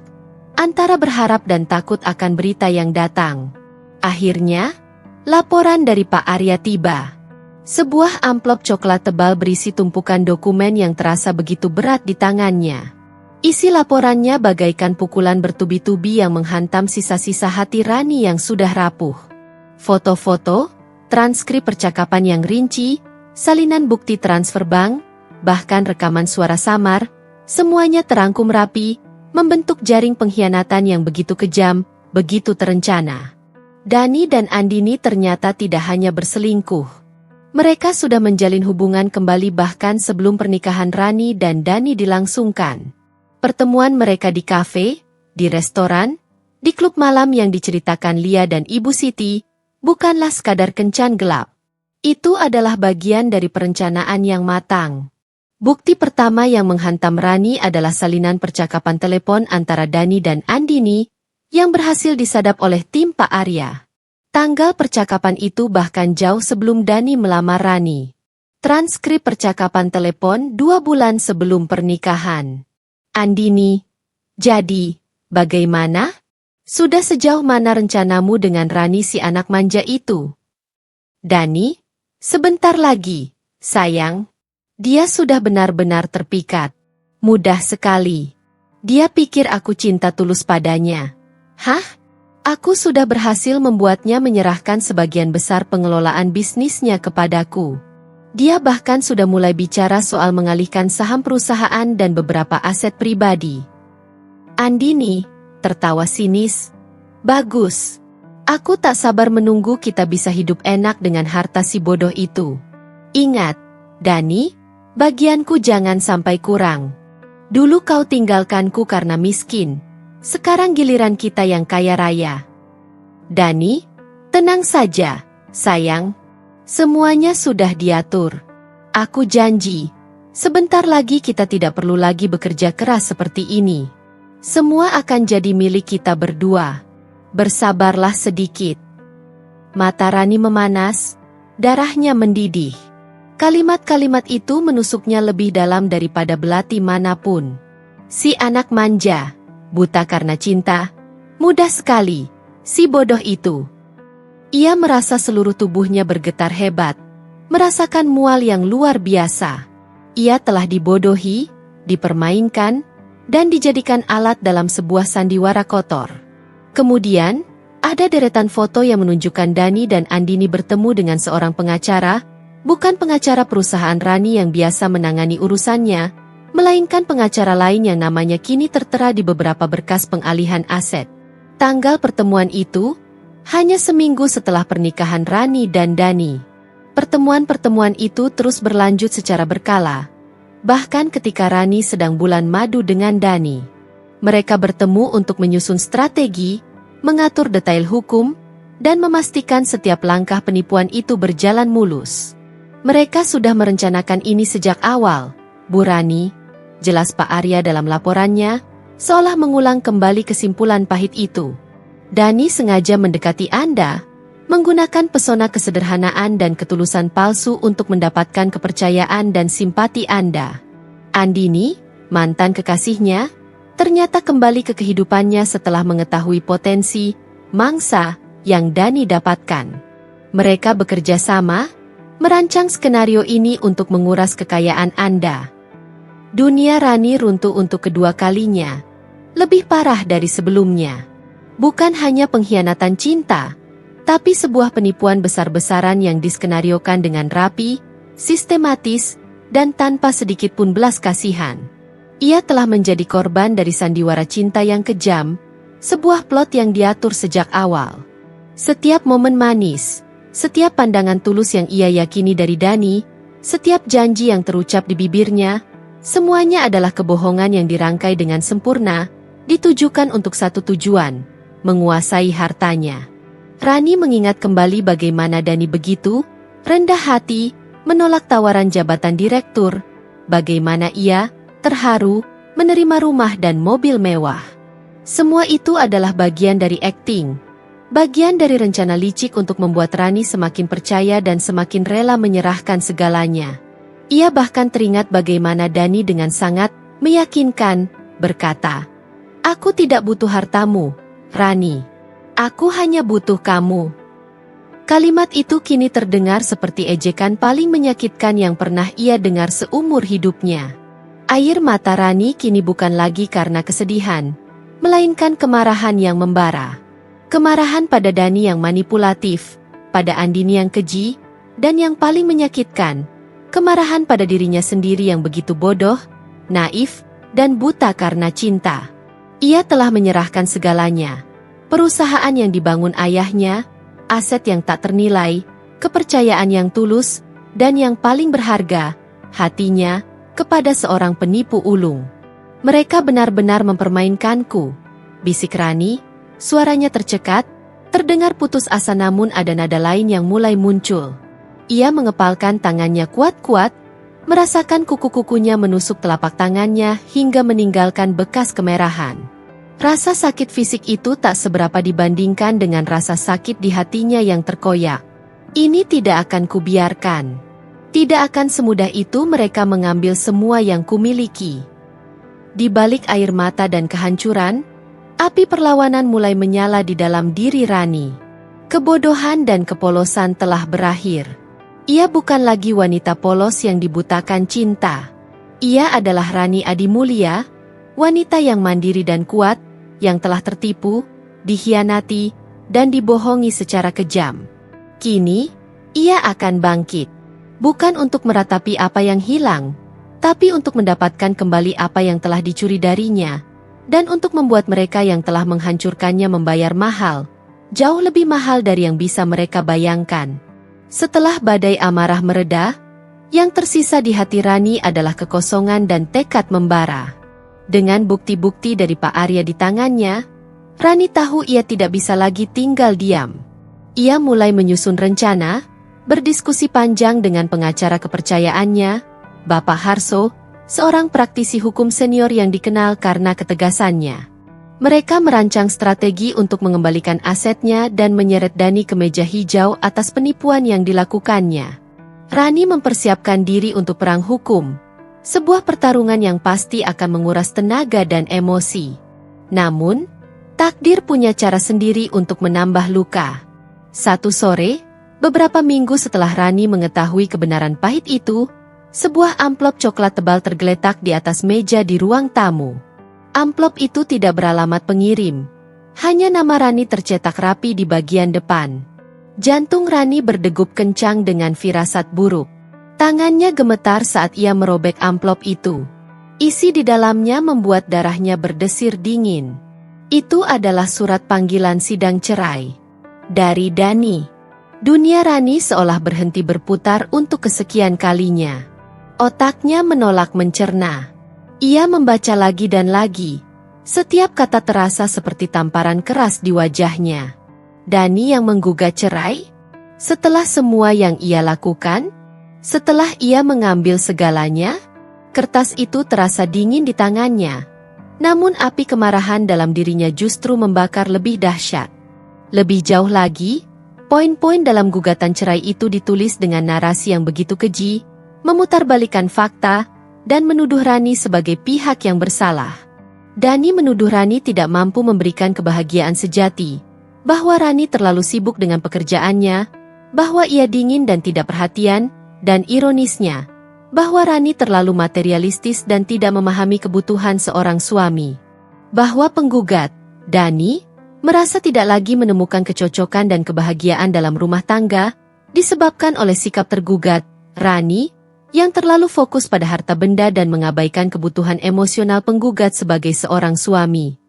antara berharap dan takut akan berita yang datang. Akhirnya, laporan dari Pak Arya tiba. Sebuah amplop coklat tebal berisi tumpukan dokumen yang terasa begitu berat di tangannya. Isi laporannya bagaikan pukulan bertubi-tubi yang menghantam sisa-sisa hati Rani yang sudah rapuh. Foto-foto, transkrip percakapan yang rinci, salinan bukti transfer bank, bahkan rekaman suara samar, semuanya terangkum rapi, membentuk jaring pengkhianatan yang begitu kejam, begitu terencana. Dani dan Andini ternyata tidak hanya berselingkuh. Mereka sudah menjalin hubungan kembali bahkan sebelum pernikahan Rani dan Dani dilangsungkan. Pertemuan mereka di kafe, di restoran, di klub malam yang diceritakan Lia dan Ibu Siti, bukanlah sekadar kencan gelap. Itu adalah bagian dari perencanaan yang matang. Bukti pertama yang menghantam Rani adalah salinan percakapan telepon antara Dani dan Andini yang berhasil disadap oleh tim Pak Arya. Tanggal percakapan itu bahkan jauh sebelum Dani melamar Rani. Transkrip percakapan telepon 2 bulan sebelum pernikahan. Andini, jadi, bagaimana? Sudah sejauh mana rencanamu dengan Rani si anak manja itu? Dani, sebentar lagi, sayang. Dia sudah benar-benar terpikat. Mudah sekali. Dia pikir aku cinta tulus padanya. Hah? Aku sudah berhasil membuatnya menyerahkan sebagian besar pengelolaan bisnisnya kepadaku. Dia bahkan sudah mulai bicara soal mengalihkan saham perusahaan dan beberapa aset pribadi. Andini tertawa sinis. Bagus. Aku tak sabar menunggu kita bisa hidup enak dengan harta si bodoh itu. Ingat, Dani, bagianku jangan sampai kurang. Dulu kau tinggalkanku karena miskin. Sekarang giliran kita yang kaya raya. Dani, tenang saja, sayang. Semuanya sudah diatur. Aku janji, sebentar lagi kita tidak perlu lagi bekerja keras seperti ini. Semua akan jadi milik kita berdua. Bersabarlah sedikit. Mata Rani memanas, darahnya mendidih. Kalimat-kalimat itu menusuknya lebih dalam daripada belati manapun. Si anak manja, buta karena cinta, mudah sekali, si bodoh itu. Ia merasa seluruh tubuhnya bergetar hebat, merasakan mual yang luar biasa. Ia telah dibodohi, dipermainkan, dan dijadikan alat dalam sebuah sandiwara kotor. Kemudian, ada deretan foto yang menunjukkan Dani dan Andini bertemu dengan seorang pengacara, bukan pengacara perusahaan Rani yang biasa menangani urusannya, melainkan pengacara lain yang namanya kini tertera di beberapa berkas pengalihan aset. Tanggal pertemuan itu, hanya seminggu setelah pernikahan Rani dan Dani. Pertemuan-pertemuan itu terus berlanjut secara berkala. Bahkan ketika Rani sedang bulan madu dengan Dani, mereka bertemu untuk menyusun strategi, mengatur detail hukum, dan memastikan setiap langkah penipuan itu berjalan mulus. Mereka sudah merencanakan ini sejak awal, Bu Rani, jelas Pak Arya dalam laporannya, seolah mengulang kembali kesimpulan pahit itu. Dani sengaja mendekati Anda, menggunakan pesona kesederhanaan dan ketulusan palsu untuk mendapatkan kepercayaan dan simpati Anda. Andini, mantan kekasihnya, ternyata kembali ke kehidupannya setelah mengetahui potensi, mangsa, yang Dani dapatkan. Mereka bekerja sama, merancang skenario ini untuk menguras kekayaan Anda. Dunia Rani runtuh untuk kedua kalinya, lebih parah dari sebelumnya. Bukan hanya pengkhianatan cinta, tapi sebuah penipuan besar-besaran yang diskenariokan dengan rapi, sistematis, dan tanpa sedikit pun belas kasihan. Ia telah menjadi korban dari sandiwara cinta yang kejam, sebuah plot yang diatur sejak awal. Setiap momen manis, setiap pandangan tulus yang ia yakini dari Dani, setiap janji yang terucap di bibirnya, semuanya adalah kebohongan yang dirangkai dengan sempurna, ditujukan untuk satu tujuan, menguasai hartanya. Rani mengingat kembali bagaimana Dani begitu rendah hati, menolak tawaran jabatan direktur, bagaimana ia terharu menerima rumah dan mobil mewah. Semua itu adalah bagian dari akting, bagian dari rencana licik untuk membuat Rani semakin percaya dan semakin rela menyerahkan segalanya. Ia bahkan teringat bagaimana Dani dengan sangat meyakinkan berkata, "Aku tidak butuh hartamu, Rani. Aku hanya butuh kamu." Kalimat itu kini terdengar seperti ejekan paling menyakitkan yang pernah ia dengar seumur hidupnya. Air mata Rani kini bukan lagi karena kesedihan, melainkan kemarahan yang membara. Kemarahan pada Dani yang manipulatif, pada Andini yang keji, dan yang paling menyakitkan, kemarahan pada dirinya sendiri yang begitu bodoh, naif, dan buta karena cinta. Ia telah menyerahkan segalanya. Perusahaan yang dibangun ayahnya, aset yang tak ternilai, kepercayaan yang tulus, dan yang paling berharga, hatinya, kepada seorang penipu ulung. "Mereka benar-benar mempermainkanku," bisik Rani, suaranya tercekat, terdengar putus asa namun ada nada lain yang mulai muncul. Ia mengepalkan tangannya kuat-kuat, merasakan kuku-kukunya menusuk telapak tangannya hingga meninggalkan bekas kemerahan. Rasa sakit fisik itu tak seberapa dibandingkan dengan rasa sakit di hatinya yang terkoyak. "Ini tidak akan kubiarkan. Tidak akan semudah itu mereka mengambil semua yang kumiliki." Di balik air mata dan kehancuran, api perlawanan mulai menyala di dalam diri Rani. Kebodohan dan kepolosan telah berakhir. Ia bukan lagi wanita polos yang dibutakan cinta. Ia adalah Rani Adimulia, wanita yang mandiri dan kuat, yang telah tertipu, dikhianati, dan dibohongi secara kejam. Kini, ia akan bangkit. Bukan untuk meratapi apa yang hilang, tapi untuk mendapatkan kembali apa yang telah dicuri darinya, dan untuk membuat mereka yang telah menghancurkannya membayar mahal, jauh lebih mahal dari yang bisa mereka bayangkan. Setelah badai amarah mereda, yang tersisa di hati Rani adalah kekosongan dan tekad membara. Dengan bukti-bukti dari Pak Arya di tangannya, Rani tahu ia tidak bisa lagi tinggal diam. Ia mulai menyusun rencana, berdiskusi panjang dengan pengacara kepercayaannya, Bapak Harso, seorang praktisi hukum senior yang dikenal karena ketegasannya. Mereka merancang strategi untuk mengembalikan asetnya dan menyeret Dani ke meja hijau atas penipuan yang dilakukannya. Rani mempersiapkan diri untuk perang hukum. Sebuah pertarungan yang pasti akan menguras tenaga dan emosi. Namun, takdir punya cara sendiri untuk menambah luka. Satu sore, beberapa minggu setelah Rani mengetahui kebenaran pahit itu, sebuah amplop coklat tebal tergeletak di atas meja di ruang tamu. Amplop itu tidak beralamat pengirim. Hanya nama Rani tercetak rapi di bagian depan. Jantung Rani berdegup kencang dengan firasat buruk. Tangannya gemetar saat ia merobek amplop itu. Isi di dalamnya membuat darahnya berdesir dingin. Itu adalah surat panggilan sidang cerai. Dari Dani. Dunia Rani seolah berhenti berputar untuk kesekian kalinya. Otaknya menolak mencerna. Ia membaca lagi dan lagi. Setiap kata terasa seperti tamparan keras di wajahnya. Dani yang menggugat cerai? Setelah semua yang ia lakukan? Setelah ia mengambil segalanya? Kertas itu terasa dingin di tangannya. Namun api kemarahan dalam dirinya justru membakar lebih dahsyat. Lebih jauh lagi, poin-poin dalam gugatan cerai itu ditulis dengan narasi yang begitu keji, memutarbalikan fakta, dan menuduh Rani sebagai pihak yang bersalah. Dani menuduh Rani tidak mampu memberikan kebahagiaan sejati, bahwa Rani terlalu sibuk dengan pekerjaannya, bahwa ia dingin dan tidak perhatian, dan ironisnya, bahwa Rani terlalu materialistis dan tidak memahami kebutuhan seorang suami. Bahwa penggugat, Dani, merasa tidak lagi menemukan kecocokan dan kebahagiaan dalam rumah tangga, disebabkan oleh sikap tergugat, Rani, yang terlalu fokus pada harta benda dan mengabaikan kebutuhan emosional penggugat sebagai seorang suami.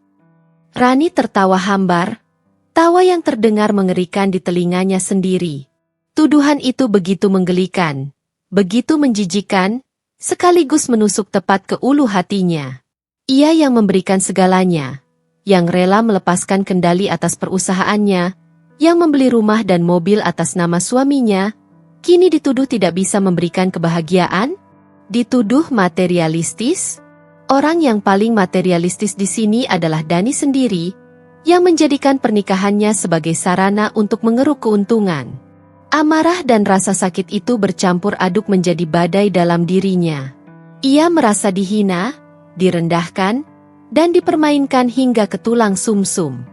Rani tertawa hambar, tawa yang terdengar mengerikan di telinganya sendiri. Tuduhan itu begitu menggelikan, begitu menjijikkan, sekaligus menusuk tepat ke ulu hatinya. Ia yang memberikan segalanya, yang rela melepaskan kendali atas perusahaannya, yang membeli rumah dan mobil atas nama suaminya, kini dituduh tidak bisa memberikan kebahagiaan? Dituduh materialistis? Orang yang paling materialistis di sini adalah Dani sendiri, yang menjadikan pernikahannya sebagai sarana untuk mengeruk keuntungan. Amarah dan rasa sakit itu bercampur aduk menjadi badai dalam dirinya. Ia merasa dihina, direndahkan, dan dipermainkan hingga ke tulang sumsum.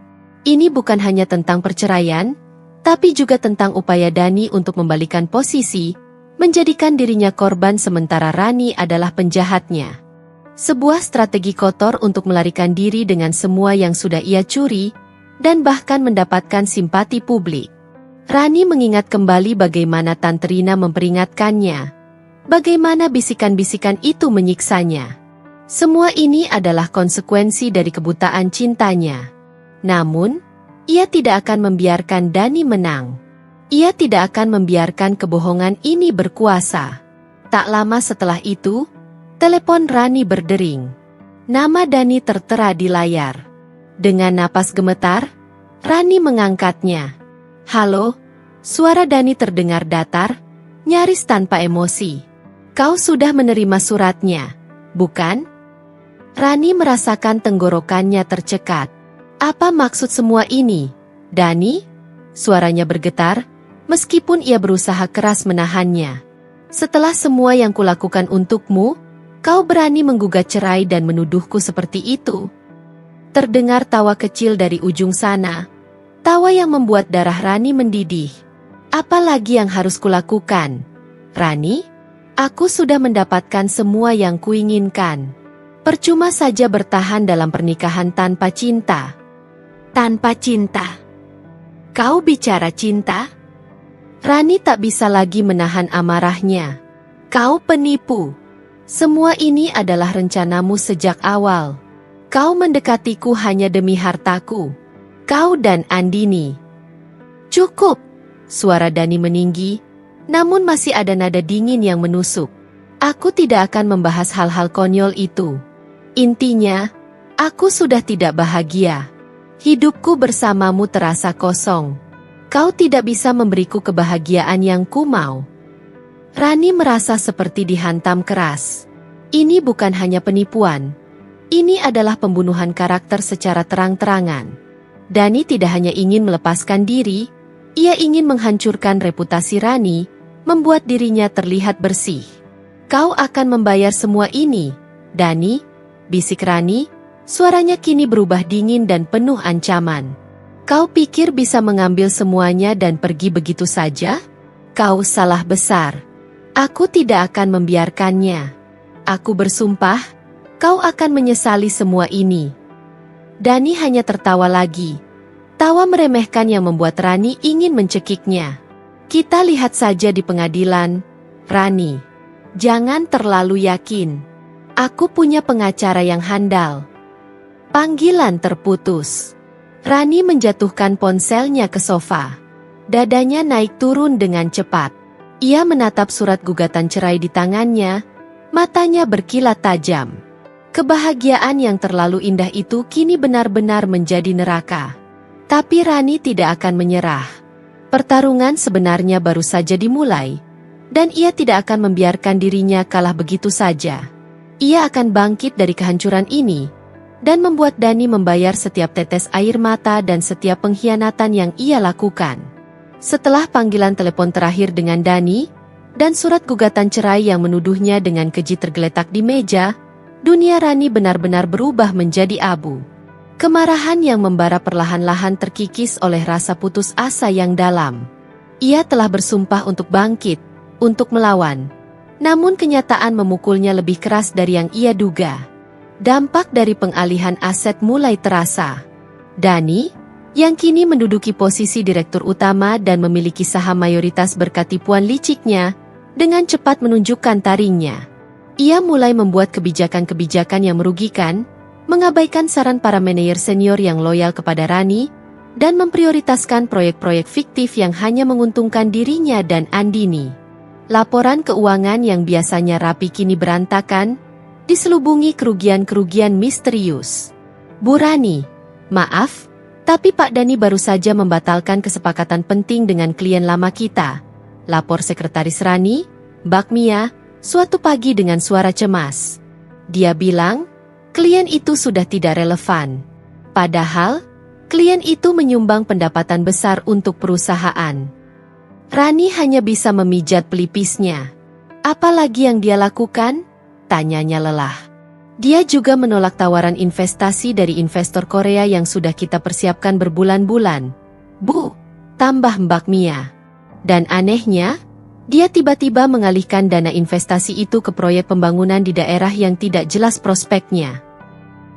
Ini bukan hanya tentang perceraian, tapi juga tentang upaya Dani untuk membalikan posisi, menjadikan dirinya korban sementara Rani adalah penjahatnya. Sebuah strategi kotor untuk melarikan diri dengan semua yang sudah ia curi, dan bahkan mendapatkan simpati publik. Rani mengingat kembali bagaimana Tante Rina memperingatkannya, bagaimana bisikan-bisikan itu menyiksanya. Semua ini adalah konsekuensi dari kebutaan cintanya. Namun, ia tidak akan membiarkan Dani menang. Ia tidak akan membiarkan kebohongan ini berkuasa. Tak lama setelah itu, telepon Rani berdering. Nama Dani tertera di layar. Dengan napas gemetar, Rani mengangkatnya. "Halo," suara Dani terdengar datar, nyaris tanpa emosi. "Kau sudah menerima suratnya, bukan?" Rani merasakan tenggorokannya tercekat. "Apa maksud semua ini, Dani?" Suaranya bergetar, meskipun ia berusaha keras menahannya. "Setelah semua yang kulakukan untukmu, kau berani menggugat cerai dan menuduhku seperti itu?" Terdengar tawa kecil dari ujung sana, tawa yang membuat darah Rani mendidih. "Apa lagi yang harus kulakukan, Rani? Aku sudah mendapatkan semua yang kuinginkan. Percuma saja bertahan dalam pernikahan tanpa cinta." "Tanpa cinta? Kau bicara cinta?" Rani tak bisa lagi menahan amarahnya. "Kau penipu. Semua ini adalah rencanamu sejak awal. Kau mendekatiku hanya demi hartaku. Kau dan Andini." "Cukup," suara Dani meninggi, namun masih ada nada dingin yang menusuk. "Aku tidak akan membahas hal-hal konyol itu. Intinya, aku sudah tidak bahagia. Hidupku bersamamu terasa kosong. Kau tidak bisa memberiku kebahagiaan yang ku mau." Rani merasa seperti dihantam keras. Ini bukan hanya penipuan. Ini adalah pembunuhan karakter secara terang-terangan. Dani tidak hanya ingin melepaskan diri, ia ingin menghancurkan reputasi Rani, membuat dirinya terlihat bersih. "Kau akan membayar semua ini, Dani," bisik Rani. Suaranya kini berubah dingin dan penuh ancaman. "Kau pikir bisa mengambil semuanya dan pergi begitu saja? Kau salah besar. Aku tidak akan membiarkannya. Aku bersumpah, kau akan menyesali semua ini." Dani hanya tertawa lagi. Tawa meremehkan yang membuat Rani ingin mencekiknya. "Kita lihat saja di pengadilan, Rani. Jangan terlalu yakin. Aku punya pengacara yang handal." Panggilan terputus. Rani menjatuhkan ponselnya ke sofa. Dadanya naik turun dengan cepat. Ia menatap surat gugatan cerai di tangannya, Matanya berkilat tajam. Kebahagiaan yang terlalu indah itu kini benar-benar menjadi neraka. Tapi Rani tidak akan menyerah. Pertarungan sebenarnya baru saja dimulai, dan ia tidak akan membiarkan dirinya kalah begitu saja. Ia akan bangkit dari kehancuran ini, dan membuat Dani membayar setiap tetes air mata dan setiap pengkhianatan yang ia lakukan. Setelah panggilan telepon terakhir dengan Dani, dan surat gugatan cerai yang menuduhnya dengan keji tergeletak di meja, dunia Rani benar-benar berubah menjadi abu. Kemarahan yang membara perlahan-lahan terkikis oleh rasa putus asa yang dalam. Ia telah bersumpah untuk bangkit, untuk melawan. Namun kenyataan memukulnya lebih keras dari yang ia duga. Dampak dari pengalihan aset mulai terasa. Dani, yang kini menduduki posisi direktur utama dan memiliki saham mayoritas berkat tipuan liciknya, dengan cepat menunjukkan taringnya. Ia mulai membuat kebijakan-kebijakan yang merugikan, mengabaikan saran para manajer senior yang loyal kepada Rani, dan memprioritaskan proyek-proyek fiktif yang hanya menguntungkan dirinya dan Andini. Laporan keuangan yang biasanya rapi kini berantakan, diselubungi kerugian-kerugian misterius. Bu Rani, maaf, tapi Pak Dani baru saja membatalkan kesepakatan penting dengan klien lama kita, lapor Sekretaris Rani, Mbak Mia, suatu pagi dengan suara cemas. Dia bilang, klien itu sudah tidak relevan. Padahal, klien itu menyumbang pendapatan besar untuk perusahaan. Rani hanya bisa memijat pelipisnya. Apalagi yang dia lakukan? Tanyanya lelah. Dia juga menolak tawaran investasi dari investor Korea yang sudah kita persiapkan berbulan-bulan. Bu, tambah Mbak Mia. Dan anehnya, dia tiba-tiba mengalihkan dana investasi itu ke proyek pembangunan di daerah yang tidak jelas prospeknya.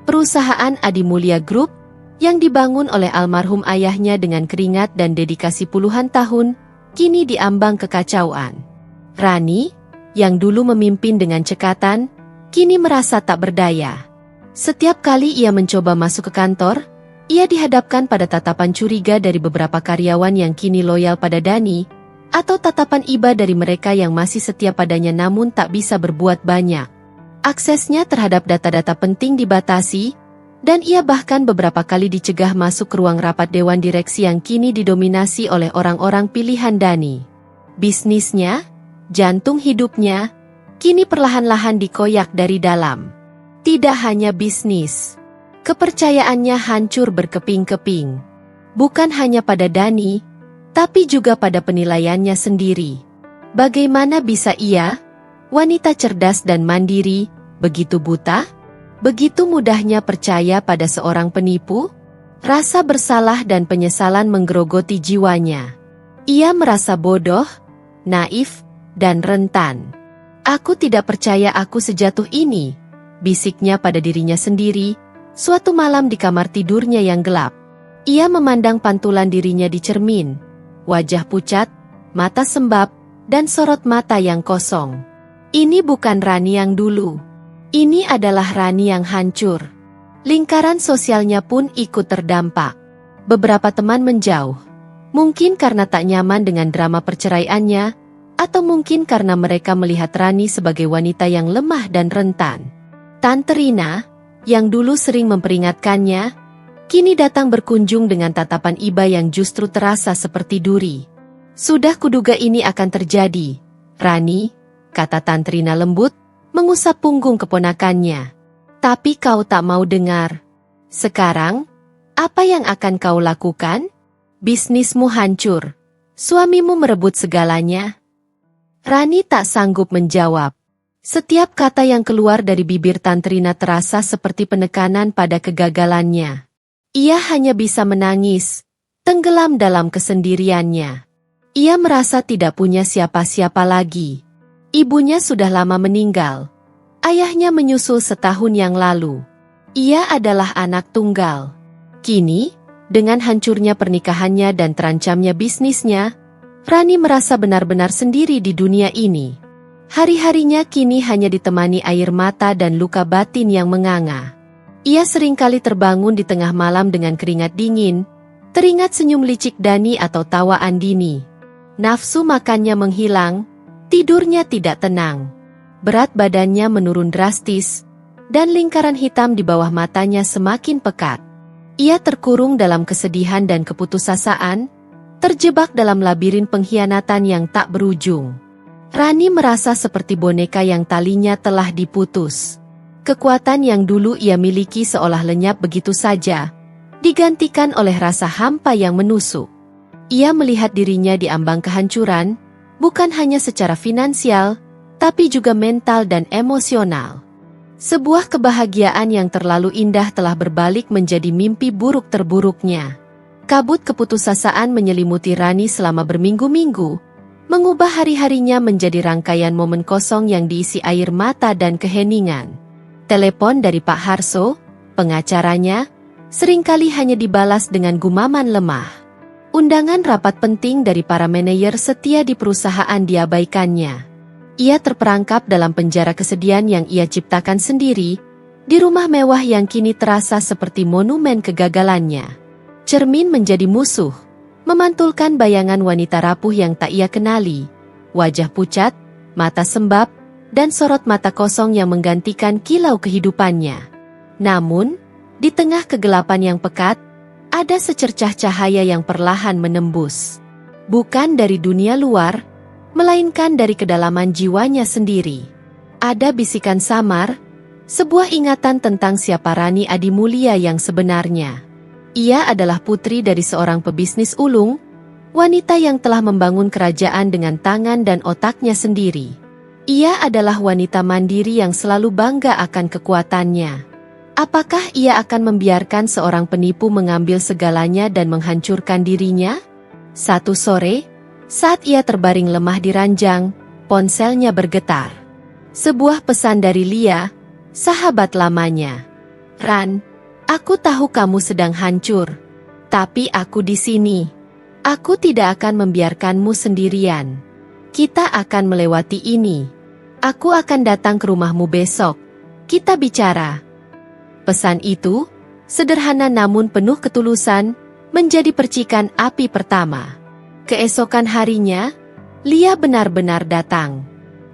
Perusahaan Adi Mulya Group, yang dibangun oleh almarhum ayahnya dengan keringat dan dedikasi puluhan tahun, kini diambang kekacauan. Rani, yang dulu memimpin dengan cekatan, kini merasa tak berdaya. Setiap kali ia mencoba masuk ke kantor, ia dihadapkan pada tatapan curiga dari beberapa karyawan yang kini loyal pada Dani, atau tatapan iba dari mereka yang masih setia padanya namun tak bisa berbuat banyak. Aksesnya terhadap data-data penting dibatasi, dan ia bahkan beberapa kali dicegah masuk ke ruang rapat dewan direksi yang kini didominasi oleh orang-orang pilihan Dani. Bisnisnya, jantung hidupnya, kini perlahan-lahan dikoyak dari dalam. Tidak hanya bisnis, kepercayaannya hancur berkeping-keping. Bukan hanya pada Dani, tapi juga pada penilaiannya sendiri. Bagaimana bisa ia, wanita cerdas dan mandiri, begitu buta? Begitu mudahnya percaya pada seorang penipu? Rasa bersalah dan penyesalan menggerogoti jiwanya. Ia merasa bodoh, naif, dan rentan. Aku tidak percaya aku sejatuh ini, bisiknya pada dirinya sendiri, suatu malam di kamar tidurnya yang gelap. Ia memandang pantulan dirinya di cermin. Wajah pucat, mata sembab, dan sorot mata yang kosong. Ini bukan Rani yang dulu. Ini adalah Rani yang hancur. Lingkaran sosialnya pun ikut terdampak. Beberapa teman menjauh. Mungkin karena tak nyaman dengan drama perceraiannya, atau mungkin karena mereka melihat Rani sebagai wanita yang lemah dan rentan. Tante Rina, yang dulu sering memperingatkannya, kini datang berkunjung dengan tatapan iba yang justru terasa seperti duri. Sudah kuduga ini akan terjadi, Rani, kata Tante Rina lembut, mengusap punggung keponakannya. Tapi kau tak mau dengar. Sekarang, apa yang akan kau lakukan? Bisnismu hancur. Suamimu merebut segalanya. Rani tak sanggup menjawab. Setiap kata yang keluar dari bibir Tante Rina terasa seperti penekanan pada kegagalannya. Ia hanya bisa menangis, tenggelam dalam kesendiriannya. Ia merasa tidak punya siapa-siapa lagi. Ibunya sudah lama meninggal. Ayahnya menyusul setahun yang lalu. Ia adalah anak tunggal. Kini, dengan hancurnya pernikahannya dan terancamnya bisnisnya, Rani merasa benar-benar sendiri di dunia ini. Hari-harinya kini hanya ditemani air mata dan luka batin yang menganga. Ia seringkali terbangun di tengah malam dengan keringat dingin, teringat senyum licik Dani atau tawa Andini. Nafsu makannya menghilang, tidurnya tidak tenang. Berat badannya menurun drastis, dan lingkaran hitam di bawah matanya semakin pekat. Ia terkurung dalam kesedihan dan keputusasaan, terjebak dalam labirin pengkhianatan yang tak berujung. Rani merasa seperti boneka yang talinya telah diputus. Kekuatan yang dulu ia miliki seolah lenyap begitu saja, digantikan oleh rasa hampa yang menusuk. Ia melihat dirinya di ambang kehancuran, bukan hanya secara finansial, tapi juga mental dan emosional. Sebuah kebahagiaan yang terlalu indah telah berbalik menjadi mimpi buruk terburuknya. Kabut keputusasaan menyelimuti Rani selama berminggu-minggu, mengubah hari-harinya menjadi rangkaian momen kosong yang diisi air mata dan keheningan. Telepon dari Pak Harso, pengacaranya, seringkali hanya dibalas dengan gumaman lemah. Undangan rapat penting dari para manajer setia di perusahaan diabaikannya. Ia terperangkap dalam penjara kesedihan yang ia ciptakan sendiri, di rumah mewah yang kini terasa seperti monumen kegagalannya. Cermin menjadi musuh, memantulkan bayangan wanita rapuh yang tak ia kenali, wajah pucat, mata sembab, dan sorot mata kosong yang menggantikan kilau kehidupannya. Namun, di tengah kegelapan yang pekat, ada secercah cahaya yang perlahan menembus. Bukan dari dunia luar, melainkan dari kedalaman jiwanya sendiri. Ada bisikan samar, sebuah ingatan tentang siapa Rani Adimulia yang sebenarnya. Ia adalah putri dari seorang pebisnis ulung, wanita yang telah membangun kerajaan dengan tangan dan otaknya sendiri. Ia adalah wanita mandiri yang selalu bangga akan kekuatannya. Apakah ia akan membiarkan seorang penipu mengambil segalanya dan menghancurkan dirinya? Satu sore, saat ia terbaring lemah di ranjang, ponselnya bergetar. Sebuah pesan dari Lia, sahabat lamanya. "Ran, aku tahu kamu sedang hancur, tapi aku di sini. Aku tidak akan membiarkanmu sendirian. Kita akan melewati ini. Aku akan datang ke rumahmu besok. Kita bicara." Pesan itu, sederhana namun penuh ketulusan, menjadi percikan api pertama. Keesokan harinya, Lia benar-benar datang.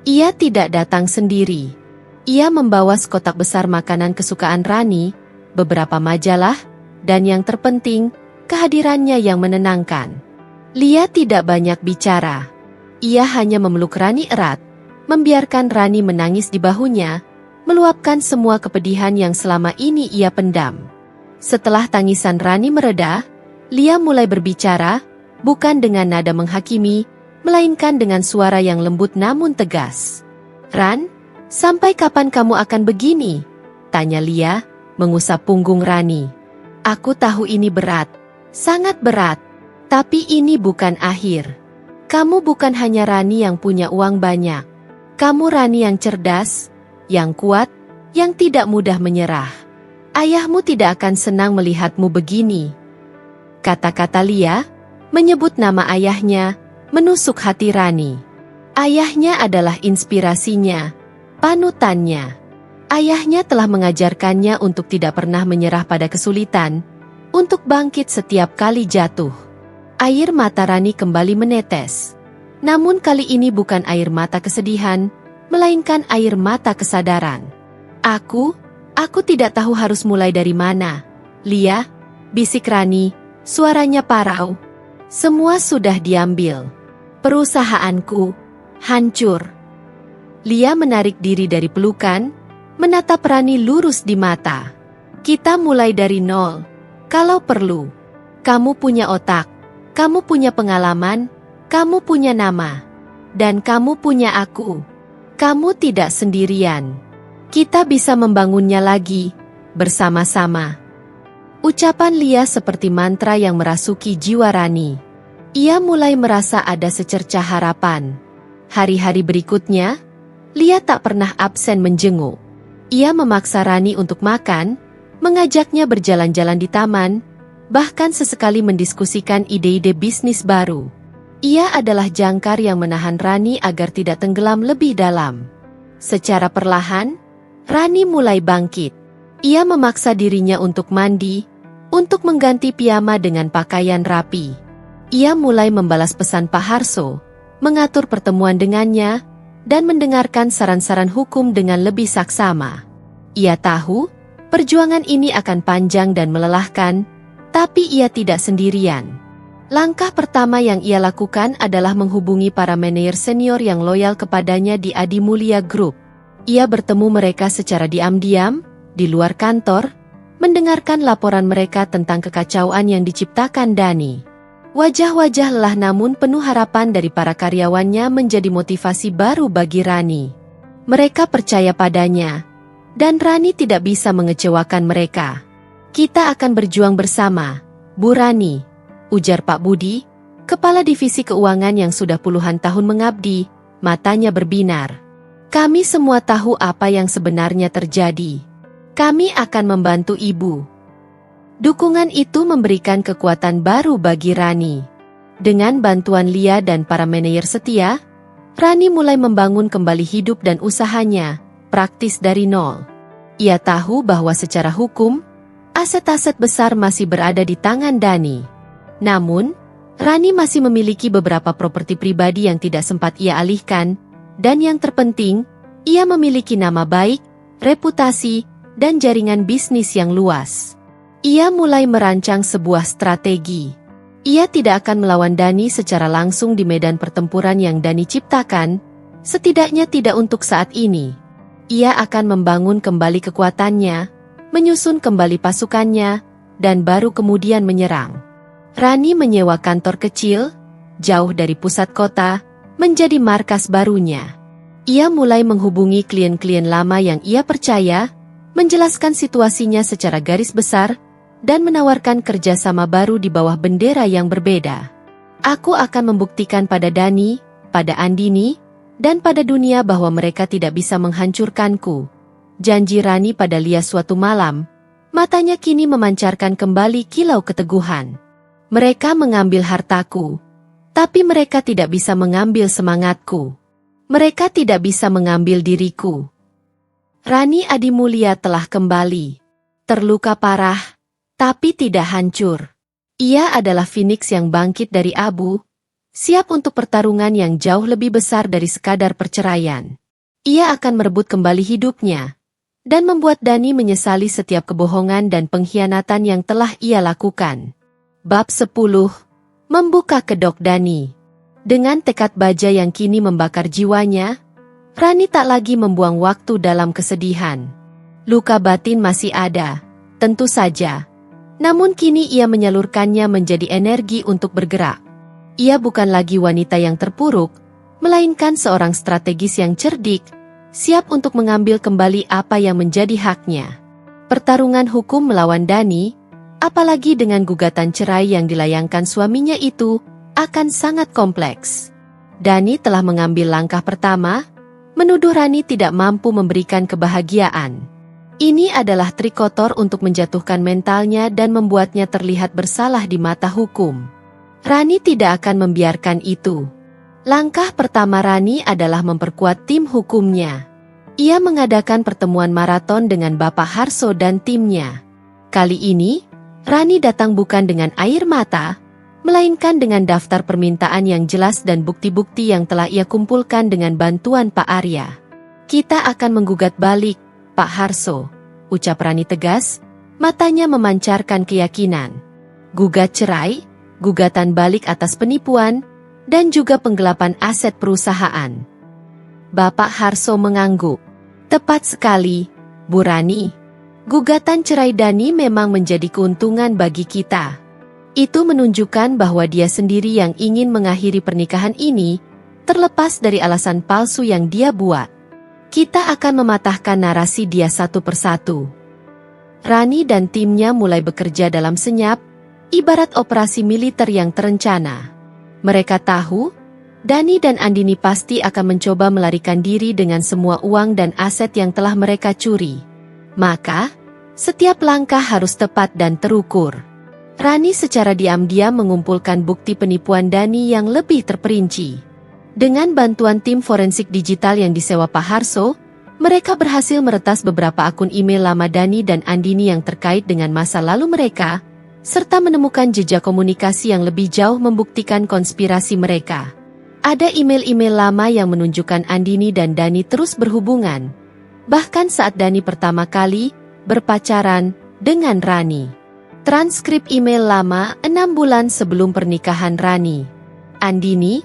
Ia tidak datang sendiri. Ia membawa sekotak besar makanan kesukaan Rani, beberapa majalah, dan yang terpenting, kehadirannya yang menenangkan. Lia tidak banyak bicara. Ia hanya memeluk Rani erat, membiarkan Rani menangis di bahunya, meluapkan semua kepedihan yang selama ini ia pendam. Setelah tangisan Rani mereda, Lia mulai berbicara, bukan dengan nada menghakimi, melainkan dengan suara yang lembut namun tegas. "Ran, sampai kapan kamu akan begini?" tanya Lia, mengusap punggung Rani. "Aku tahu ini berat, sangat berat, tapi ini bukan akhir. Kamu bukan hanya Rani yang punya uang banyak. Kamu Rani yang cerdas, yang kuat, yang tidak mudah menyerah. Ayahmu tidak akan senang melihatmu begini." Kata-kata Lia, menyebut nama ayahnya, menusuk hati Rani. Ayahnya adalah inspirasinya, panutannya. Ayahnya telah mengajarkannya untuk tidak pernah menyerah pada kesulitan, untuk bangkit setiap kali jatuh. Air mata Rani kembali menetes. Namun kali ini bukan air mata kesedihan, melainkan air mata kesadaran. Aku tidak tahu harus mulai dari mana." "Lia," bisik Rani, suaranya parau. "Semua sudah diambil. Perusahaanku hancur." Lia menarik diri dari pelukan, menatap Rani lurus di mata. "Kita mulai dari nol. Kalau perlu. Kamu punya otak, kamu punya pengalaman, kamu punya nama. Dan kamu punya aku. Kamu tidak sendirian. Kita bisa membangunnya lagi, bersama-sama." Ucapan Lia seperti mantra yang merasuki jiwa Rani. Ia mulai merasa ada secercah harapan. Hari-hari berikutnya, Lia tak pernah absen menjenguk. Ia memaksa Rani untuk makan, mengajaknya berjalan-jalan di taman, bahkan sesekali mendiskusikan ide-ide bisnis baru. Ia adalah jangkar yang menahan Rani agar tidak tenggelam lebih dalam. Secara perlahan, Rani mulai bangkit. Ia memaksa dirinya untuk mandi, untuk mengganti piyama dengan pakaian rapi. Ia mulai membalas pesan Pak Harso, mengatur pertemuan dengannya, dan mendengarkan saran-saran hukum dengan lebih saksama. Ia tahu, perjuangan ini akan panjang dan melelahkan, tapi ia tidak sendirian. Langkah pertama yang ia lakukan adalah menghubungi para manajer senior yang loyal kepadanya di Adi Mulia Group. Ia bertemu mereka secara diam-diam, di luar kantor, mendengarkan laporan mereka tentang kekacauan yang diciptakan Dani. Wajah-wajah lelah namun penuh harapan dari para karyawannya menjadi motivasi baru bagi Rani. Mereka percaya padanya, dan Rani tidak bisa mengecewakan mereka. "Kita akan berjuang bersama, Bu Rani," ujar Pak Budi, kepala divisi keuangan yang sudah puluhan tahun mengabdi, matanya berbinar. "Kami semua tahu apa yang sebenarnya terjadi. Kami akan membantu Ibu." Dukungan itu memberikan kekuatan baru bagi Rani. Dengan bantuan Lia dan para manajer setia, Rani mulai membangun kembali hidup dan usahanya, praktis dari nol. Ia tahu bahwa secara hukum, aset-aset besar masih berada di tangan Dani. Namun, Rani masih memiliki beberapa properti pribadi yang tidak sempat ia alihkan, dan yang terpenting, ia memiliki nama baik, reputasi, dan jaringan bisnis yang luas. Ia mulai merancang sebuah strategi. Ia tidak akan melawan Dani secara langsung di medan pertempuran yang Dani ciptakan, setidaknya tidak untuk saat ini. Ia akan membangun kembali kekuatannya, menyusun kembali pasukannya, dan baru kemudian menyerang. Rani menyewa kantor kecil, jauh dari pusat kota, menjadi markas barunya. Ia mulai menghubungi klien-klien lama yang ia percaya, menjelaskan situasinya secara garis besar, dan menawarkan kerjasama baru di bawah bendera yang berbeda. "Aku akan membuktikan pada Dani, pada Andini, dan pada dunia bahwa mereka tidak bisa menghancurkanku," janji Rani pada Lia suatu malam. Matanya kini memancarkan kembali kilau keteguhan. "Mereka mengambil hartaku, tapi mereka tidak bisa mengambil semangatku. Mereka tidak bisa mengambil diriku." Rani Adi Mulia telah kembali. Terluka parah, tapi tidak hancur. Ia adalah Phoenix yang bangkit dari abu, siap untuk pertarungan yang jauh lebih besar dari sekadar perceraian. Ia akan merebut kembali hidupnya, dan membuat Dani menyesali setiap kebohongan dan pengkhianatan yang telah ia lakukan. Bab 10. Membuka kedok Dani. Dengan tekad baja yang kini membakar jiwanya, Rani tak lagi membuang waktu dalam kesedihan. Luka batin masih ada, tentu saja. Namun kini ia menyalurkannya menjadi energi untuk bergerak. Ia bukan lagi wanita yang terpuruk, melainkan seorang strategis yang cerdik, siap untuk mengambil kembali apa yang menjadi haknya. Pertarungan hukum melawan Dani, apalagi dengan gugatan cerai yang dilayangkan suaminya itu, akan sangat kompleks. Dani telah mengambil langkah pertama, menuduh Rani tidak mampu memberikan kebahagiaan. Ini adalah trik kotor untuk menjatuhkan mentalnya dan membuatnya terlihat bersalah di mata hukum. Rani tidak akan membiarkan itu. Langkah pertama Rani adalah memperkuat tim hukumnya. Ia mengadakan pertemuan maraton dengan Bapak Harso dan timnya. Kali ini, Rani datang bukan dengan air mata, melainkan dengan daftar permintaan yang jelas dan bukti-bukti yang telah ia kumpulkan dengan bantuan Pak Arya. "Kita akan menggugat balik, Pak Harso," ucap Rani tegas, matanya memancarkan keyakinan. Gugat cerai, gugatan balik atas penipuan, dan juga penggelapan aset perusahaan. Bapak Harso mengangguk. "Tepat sekali, Bu Rani. Gugatan cerai Dani memang menjadi keuntungan bagi kita. Itu menunjukkan bahwa dia sendiri yang ingin mengakhiri pernikahan ini, terlepas dari alasan palsu yang dia buat. Kita akan mematahkan narasi dia satu persatu." Rani dan timnya mulai bekerja dalam senyap, ibarat operasi militer yang terencana. Mereka tahu, Dani dan Andini pasti akan mencoba melarikan diri dengan semua uang dan aset yang telah mereka curi. Maka, setiap langkah harus tepat dan terukur. Rani secara diam-diam mengumpulkan bukti penipuan Dani yang lebih terperinci. Dengan bantuan tim forensik digital yang disewa Pak Harso, mereka berhasil meretas beberapa akun email lama Dani dan Andini yang terkait dengan masa lalu mereka, serta menemukan jejak komunikasi yang lebih jauh membuktikan konspirasi mereka. Ada email-email lama yang menunjukkan Andini dan Dani terus berhubungan. Bahkan saat Dani pertama kali berpacaran dengan Rani. Transkrip email lama 6 bulan sebelum pernikahan Rani. Andini,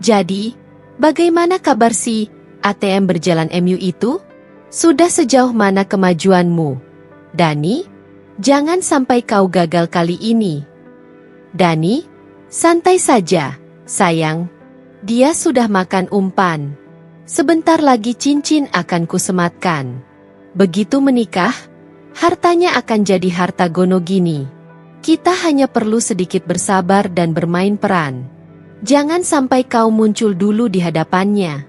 jadi, bagaimana kabar si ATM berjalan MU itu? Sudah sejauh mana kemajuanmu? Dani, jangan sampai kau gagal kali ini. Dani, santai saja, sayang. Dia sudah makan umpan. Sebentar lagi cincin akan kusematkan. Begitu menikah, hartanya akan jadi harta Gonogini. Kita hanya perlu sedikit bersabar dan bermain peran. Jangan sampai kau muncul dulu di hadapannya.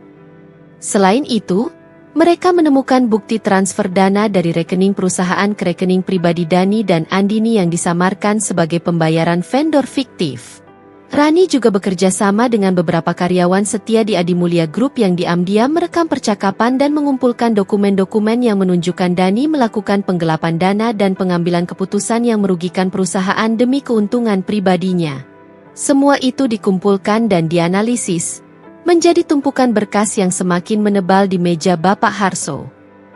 Selain itu, mereka menemukan bukti transfer dana dari rekening perusahaan ke rekening pribadi Dani dan Andini yang disamarkan sebagai pembayaran vendor fiktif. Rani juga bekerja sama dengan beberapa karyawan setia di Adimulia Group yang diam-diam merekam percakapan dan mengumpulkan dokumen-dokumen yang menunjukkan Dani melakukan penggelapan dana dan pengambilan keputusan yang merugikan perusahaan demi keuntungan pribadinya. Semua itu dikumpulkan dan dianalisis, menjadi tumpukan berkas yang semakin menebal di meja Bapak Harso.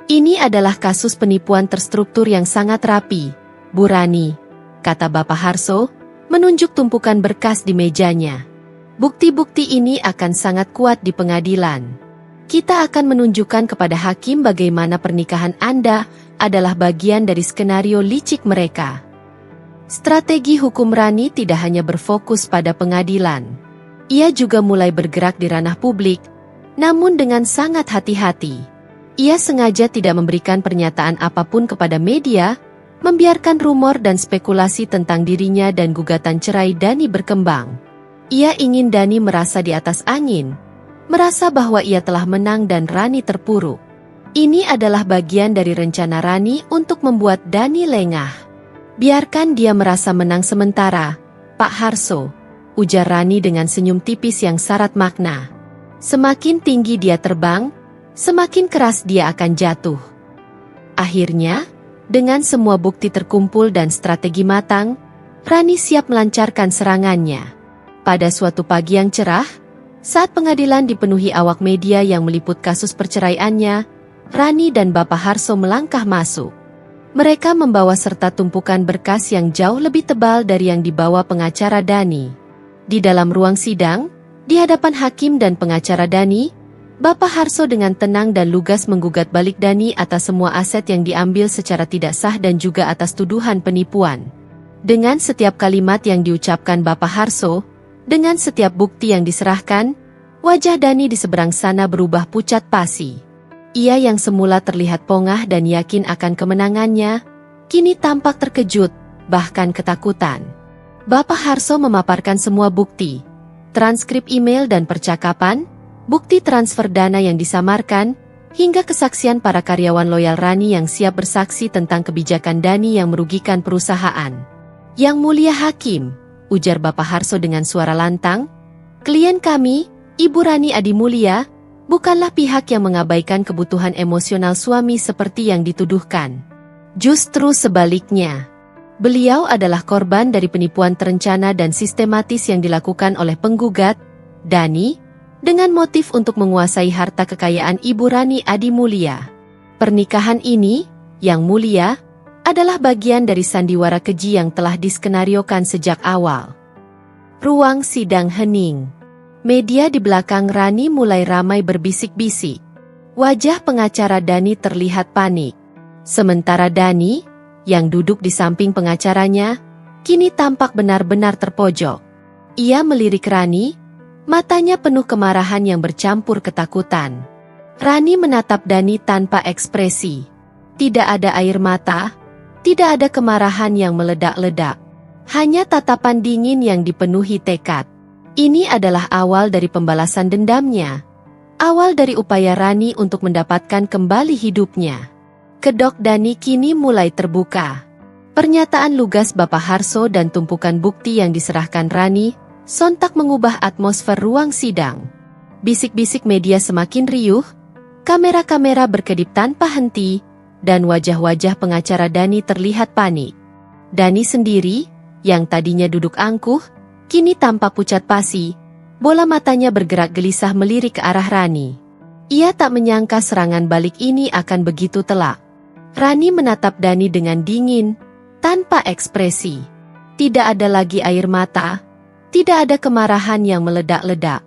Ini adalah kasus penipuan terstruktur yang sangat rapi, Bu Rani, kata Bapak Harso, menunjuk tumpukan berkas di mejanya. Bukti-bukti ini akan sangat kuat di pengadilan. Kita akan menunjukkan kepada hakim bagaimana pernikahan Anda adalah bagian dari skenario licik mereka. Strategi hukum Rani tidak hanya berfokus pada pengadilan. Ia juga mulai bergerak di ranah publik, namun dengan sangat hati-hati. Ia sengaja tidak memberikan pernyataan apapun kepada media, membiarkan rumor dan spekulasi tentang dirinya dan gugatan cerai Dani berkembang. Ia ingin Dani merasa di atas angin, merasa bahwa ia telah menang dan Rani terpuruk. Ini adalah bagian dari rencana Rani untuk membuat Dani lengah. Biarkan dia merasa menang sementara, Pak Harso, ujar Rani dengan senyum tipis yang syarat makna. Semakin tinggi dia terbang, semakin keras dia akan jatuh. Akhirnya, dengan semua bukti terkumpul dan strategi matang, Rani siap melancarkan serangannya. Pada suatu pagi yang cerah, saat pengadilan dipenuhi awak media yang meliput kasus perceraiannya, Rani dan Bapak Harso melangkah masuk. Mereka membawa serta tumpukan berkas yang jauh lebih tebal dari yang dibawa pengacara Dani. Di dalam ruang sidang, di hadapan hakim dan pengacara Dani, Bapak Harso dengan tenang dan lugas menggugat balik Dani atas semua aset yang diambil secara tidak sah dan juga atas tuduhan penipuan. Dengan setiap kalimat yang diucapkan Bapak Harso, dengan setiap bukti yang diserahkan, wajah Dani di seberang sana berubah pucat pasi. Ia yang semula terlihat pongah dan yakin akan kemenangannya, kini tampak terkejut, bahkan ketakutan. Bapak Harso memaparkan semua bukti, transkrip email dan percakapan, bukti transfer dana yang disamarkan, hingga kesaksian para karyawan loyal Rani yang siap bersaksi tentang kebijakan Dani yang merugikan perusahaan. Yang mulia hakim, ujar Bapak Harso dengan suara lantang, klien kami, Ibu Rani Adimulia, bukanlah pihak yang mengabaikan kebutuhan emosional suami seperti yang dituduhkan. Justru sebaliknya, beliau adalah korban dari penipuan terencana dan sistematis yang dilakukan oleh penggugat, Dani, dengan motif untuk menguasai harta kekayaan Ibu Rani Adimulia. Pernikahan ini, Yang Mulia, adalah bagian dari sandiwara keji yang telah diskenariokan sejak awal. Ruang sidang hening. Media di belakang Rani mulai ramai berbisik-bisik. Wajah pengacara Dani terlihat panik. Sementara Dani, yang duduk di samping pengacaranya, kini tampak benar-benar terpojok. Ia melirik Rani, matanya penuh kemarahan yang bercampur ketakutan. Rani menatap Dani tanpa ekspresi. Tidak ada air mata, tidak ada kemarahan yang meledak-ledak. Hanya tatapan dingin yang dipenuhi tekad. Ini adalah awal dari pembalasan dendamnya. Awal dari upaya Rani untuk mendapatkan kembali hidupnya. Kedok Dani kini mulai terbuka. Pernyataan lugas Bapak Harso dan tumpukan bukti yang diserahkan Rani sontak mengubah atmosfer ruang sidang. Bisik-bisik media semakin riuh, kamera-kamera berkedip tanpa henti, dan wajah-wajah pengacara Dani terlihat panik. Dani sendiri, yang tadinya duduk angkuh, kini tampak pucat pasi, Bola matanya bergerak gelisah melirik ke arah Rani. Ia tak menyangka serangan balik ini akan begitu telak. Rani menatap Dani dengan dingin, tanpa ekspresi. Tidak ada lagi air mata, tidak ada kemarahan yang meledak-ledak.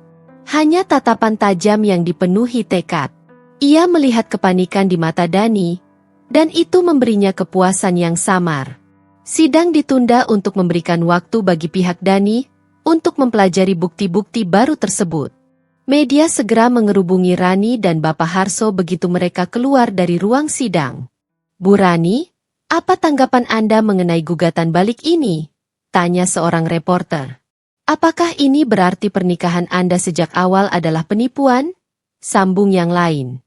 Hanya tatapan tajam yang dipenuhi tekad. Ia melihat kepanikan di mata Dani, dan itu memberinya kepuasan yang samar. Sidang ditunda untuk memberikan waktu bagi pihak Dani untuk mempelajari bukti-bukti baru tersebut. Media segera mengerubungi Rani dan Bapak Harso begitu mereka keluar dari ruang sidang. Bu Rani, apa tanggapan Anda mengenai gugatan balik ini? Tanya seorang reporter. Apakah ini berarti pernikahan Anda sejak awal adalah penipuan? Sambung yang lain.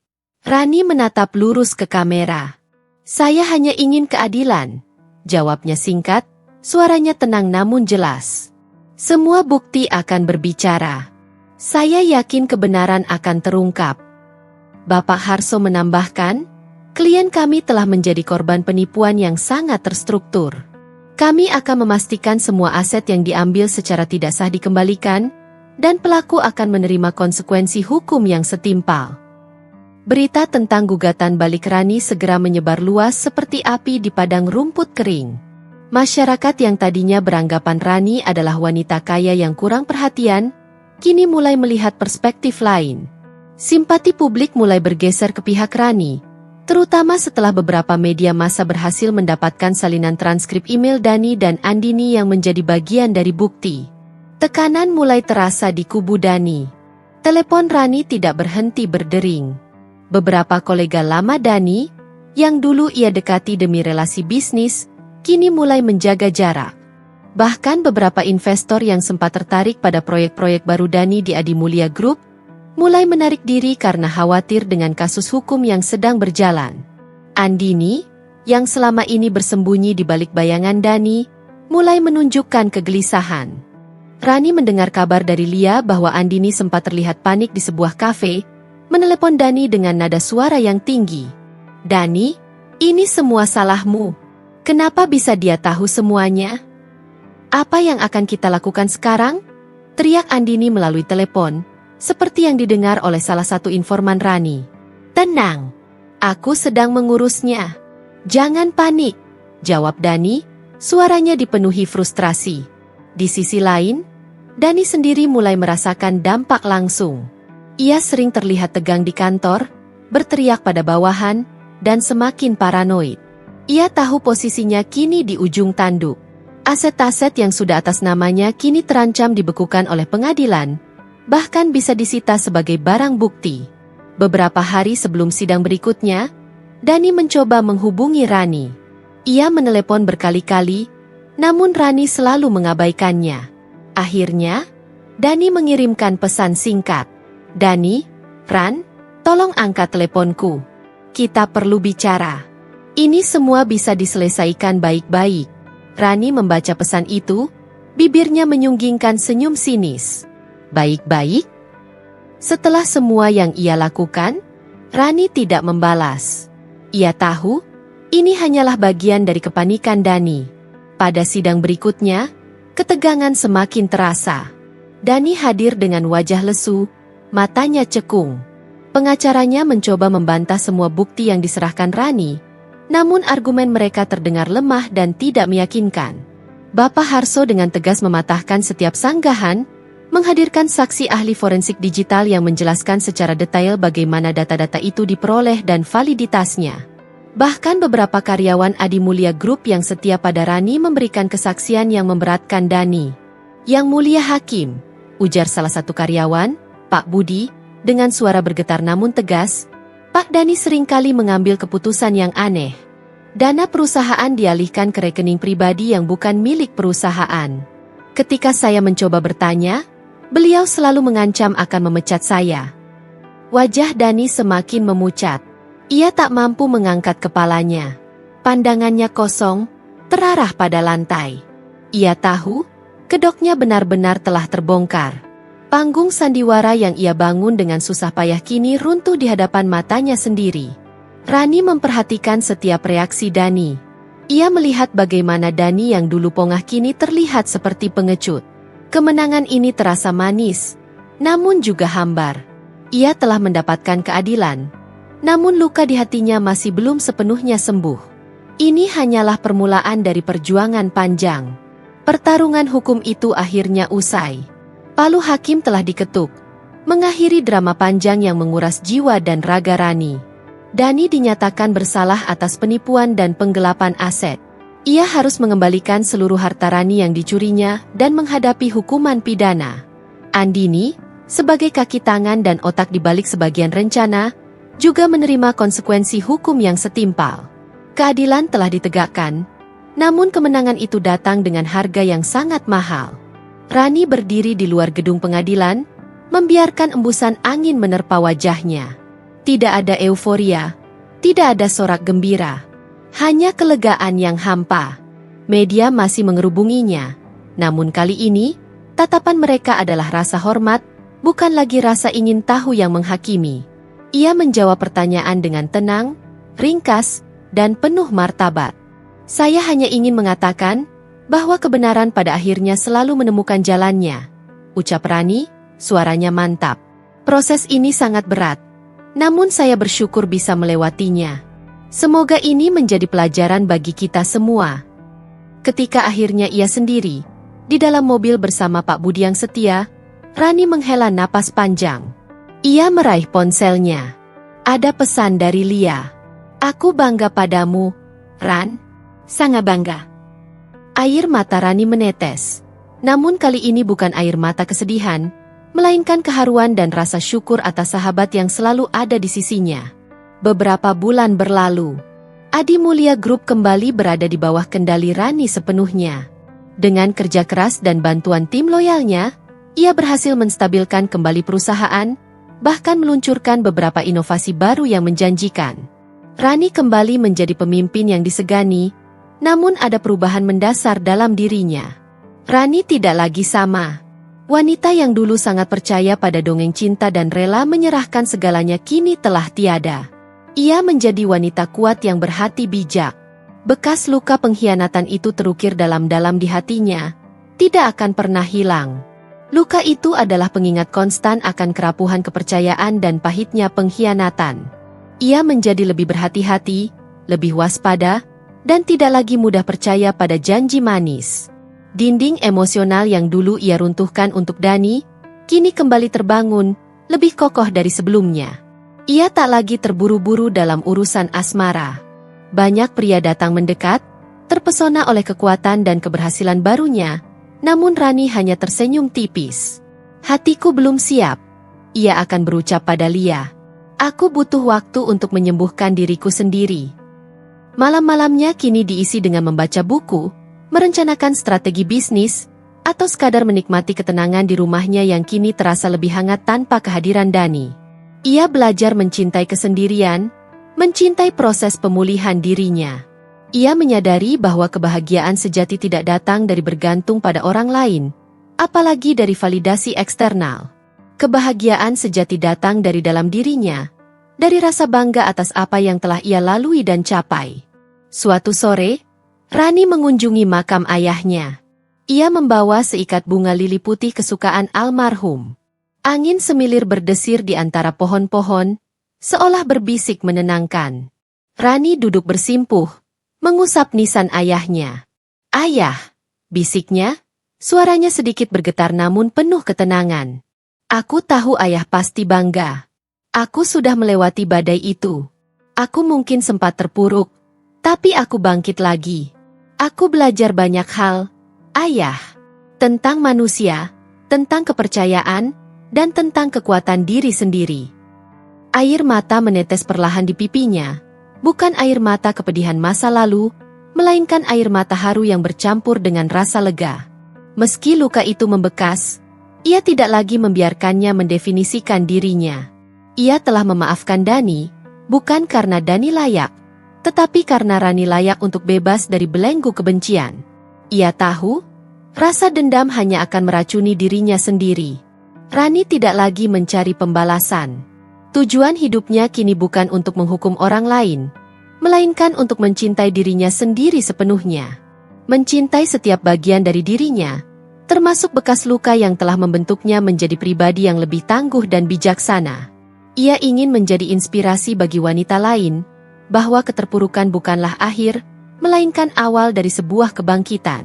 Rani menatap lurus ke kamera. Saya hanya ingin keadilan. Jawabnya singkat, suaranya tenang namun jelas. Semua bukti akan berbicara. Saya yakin kebenaran akan terungkap. Bapak Harso menambahkan, klien kami telah menjadi korban penipuan yang sangat terstruktur. Kami akan memastikan semua aset yang diambil secara tidak sah dikembalikan, dan pelaku akan menerima konsekuensi hukum yang setimpal. Berita tentang gugatan balik Rani segera menyebar luas seperti api di padang rumput kering. Masyarakat yang tadinya beranggapan Rani adalah wanita kaya yang kurang perhatian, kini mulai melihat perspektif lain. Simpati publik mulai bergeser ke pihak Rani, terutama setelah beberapa media massa berhasil mendapatkan salinan transkrip email Dani dan Andini yang menjadi bagian dari bukti. Tekanan mulai terasa di kubu Dani. Telepon Rani tidak berhenti berdering. Beberapa kolega lama Dani, yang dulu ia dekati demi relasi bisnis, kini mulai menjaga jarak. Bahkan beberapa investor yang sempat tertarik pada proyek-proyek baru Dani di Adimulya Group, mulai menarik diri karena khawatir dengan kasus hukum yang sedang berjalan. Andini, yang selama ini bersembunyi di balik bayangan Dani, mulai menunjukkan kegelisahan. Rani mendengar kabar dari Lia bahwa Andini sempat terlihat panik di sebuah kafe, menelepon Dani dengan nada suara yang tinggi. Dani, ini semua salahmu. Kenapa bisa dia tahu semuanya? Apa yang akan kita lakukan sekarang? Teriak Andini melalui telepon, seperti yang didengar oleh salah satu informan Rani. Tenang, aku sedang mengurusnya. Jangan panik, jawab Dani, suaranya dipenuhi frustrasi. Di sisi lain, Dani sendiri mulai merasakan dampak langsung. Ia sering terlihat tegang di kantor, berteriak pada bawahan, dan semakin paranoid. Ia tahu posisinya kini di ujung tanduk. Aset-aset yang sudah atas namanya kini terancam dibekukan oleh pengadilan, bahkan bisa disita sebagai barang bukti. Beberapa hari sebelum sidang berikutnya, Dani mencoba menghubungi Rani. Ia menelepon berkali-kali, namun Rani selalu mengabaikannya. Akhirnya, Dani mengirimkan pesan singkat. Dani, Ran, tolong angkat teleponku. Kita perlu bicara. Ini semua bisa diselesaikan baik-baik. Rani membaca pesan itu, bibirnya menyunggingkan senyum sinis. Baik-baik? Setelah semua yang ia lakukan, Rani tidak membalas. Ia tahu, ini hanyalah bagian dari kepanikan Dani. Pada sidang berikutnya, ketegangan semakin terasa. Dani hadir dengan wajah lesu, matanya cekung. Pengacaranya mencoba membantah semua bukti yang diserahkan Rani, namun argumen mereka terdengar lemah dan tidak meyakinkan. Bapak Harso dengan tegas mematahkan setiap sanggahan, menghadirkan saksi ahli forensik digital yang menjelaskan secara detail bagaimana data-data itu diperoleh dan validitasnya. Bahkan beberapa karyawan Adimulya Group yang setia pada Rani memberikan kesaksian yang memberatkan Dani. Yang mulia hakim, ujar salah satu karyawan, Pak Budi, dengan suara bergetar namun tegas, Pak Dani seringkali mengambil keputusan yang aneh. Dana perusahaan dialihkan ke rekening pribadi yang bukan milik perusahaan. Ketika saya mencoba bertanya, beliau selalu mengancam akan memecat saya. Wajah Dani semakin memucat. Ia tak mampu mengangkat kepalanya. Pandangannya kosong, terarah pada lantai. Ia tahu, kedoknya benar-benar telah terbongkar. Panggung sandiwara yang ia bangun dengan susah payah kini runtuh di hadapan matanya sendiri. Rani memperhatikan setiap reaksi Dani. Ia melihat bagaimana Dani yang dulu pongah kini terlihat seperti pengecut. Kemenangan ini terasa manis, namun juga hambar. Ia telah mendapatkan keadilan, namun luka di hatinya masih belum sepenuhnya sembuh. Ini hanyalah permulaan dari perjuangan panjang. Pertarungan hukum itu akhirnya usai. Palu hakim telah diketuk, mengakhiri drama panjang yang menguras jiwa dan raga Rani. Dani dinyatakan bersalah atas penipuan dan penggelapan aset. Ia harus mengembalikan seluruh harta Rani yang dicurinya dan menghadapi hukuman pidana. Andini, sebagai kaki tangan dan otak di balik sebagian rencana, juga menerima konsekuensi hukum yang setimpal. Keadilan telah ditegakkan, namun kemenangan itu datang dengan harga yang sangat mahal. Rani berdiri di luar gedung pengadilan, membiarkan embusan angin menerpa wajahnya. Tidak ada euforia, tidak ada sorak gembira. Hanya kelegaan yang hampa. Media masih mengerubunginya. Namun kali ini, tatapan mereka adalah rasa hormat, bukan lagi rasa ingin tahu yang menghakimi. Ia menjawab pertanyaan dengan tenang, ringkas, dan penuh martabat. Saya hanya ingin mengatakan bahwa kebenaran pada akhirnya selalu menemukan jalannya, ucap Rani, suaranya mantap. Proses ini sangat berat, namun saya bersyukur bisa melewatinya. Semoga ini menjadi pelajaran bagi kita semua. Ketika akhirnya ia sendiri, di dalam mobil bersama Pak Budi yang setia, Rani menghela napas panjang. Ia meraih ponselnya. Ada pesan dari Lia. Aku bangga padamu, Ran. Sangat bangga. Air mata Rani menetes. Namun kali ini bukan air mata kesedihan, melainkan keharuan dan rasa syukur atas sahabat yang selalu ada di sisinya. Beberapa bulan berlalu, Adi Mulia Group kembali berada di bawah kendali Rani sepenuhnya. Dengan kerja keras dan bantuan tim loyalnya, ia berhasil menstabilkan kembali perusahaan, bahkan meluncurkan beberapa inovasi baru yang menjanjikan. Rani kembali menjadi pemimpin yang disegani, namun ada perubahan mendasar dalam dirinya. Rani tidak lagi sama. Wanita yang dulu sangat percaya pada dongeng cinta dan rela menyerahkan segalanya kini telah tiada. Ia menjadi wanita kuat yang berhati bijak. Bekas luka pengkhianatan itu terukir dalam-dalam di hatinya, tidak akan pernah hilang. Luka itu adalah pengingat konstan akan kerapuhan kepercayaan dan pahitnya pengkhianatan. Ia menjadi lebih berhati-hati, lebih waspada, dan tidak lagi mudah percaya pada janji manis. Dinding emosional yang dulu ia runtuhkan untuk Dani, kini kembali terbangun, lebih kokoh dari sebelumnya. Ia tak lagi terburu-buru dalam urusan asmara. Banyak pria datang mendekat, terpesona oleh kekuatan dan keberhasilan barunya, namun Rani hanya tersenyum tipis. Hatiku belum siap. Ia akan berucap pada Lia. Aku butuh waktu untuk menyembuhkan diriku sendiri. Malam-malamnya kini diisi dengan membaca buku, merencanakan strategi bisnis, atau sekadar menikmati ketenangan di rumahnya yang kini terasa lebih hangat tanpa kehadiran Dani. Ia belajar mencintai kesendirian, mencintai proses pemulihan dirinya. Ia menyadari bahwa kebahagiaan sejati tidak datang dari bergantung pada orang lain, apalagi dari validasi eksternal. Kebahagiaan sejati datang dari dalam dirinya, dari rasa bangga atas apa yang telah ia lalui dan capai. Suatu sore, Rani mengunjungi makam ayahnya. Ia membawa seikat bunga lili putih kesukaan almarhum. Angin semilir berdesir di antara pohon-pohon, seolah berbisik menenangkan. Rani duduk bersimpuh, mengusap nisan ayahnya. Ayah, bisiknya, suaranya sedikit bergetar namun penuh ketenangan. Aku tahu ayah pasti bangga. Aku sudah melewati badai itu. Aku mungkin sempat terpuruk, tapi aku bangkit lagi. Aku belajar banyak hal, ayah. Tentang manusia, tentang kepercayaan, dan tentang kekuatan diri sendiri. Air mata menetes perlahan di pipinya, bukan air mata kepedihan masa lalu, melainkan air mata haru yang bercampur dengan rasa lega. Meski luka itu membekas, ia tidak lagi membiarkannya mendefinisikan dirinya. Ia telah memaafkan Dani, bukan karena Dani layak, tetapi karena Rani layak untuk bebas dari belenggu kebencian. Ia tahu, rasa dendam hanya akan meracuni dirinya sendiri. Rani tidak lagi mencari pembalasan. Tujuan hidupnya kini bukan untuk menghukum orang lain, melainkan untuk mencintai dirinya sendiri sepenuhnya. Mencintai setiap bagian dari dirinya, termasuk bekas luka yang telah membentuknya menjadi pribadi yang lebih tangguh dan bijaksana. Ia ingin menjadi inspirasi bagi wanita lain, bahwa keterpurukan bukanlah akhir, melainkan awal dari sebuah kebangkitan.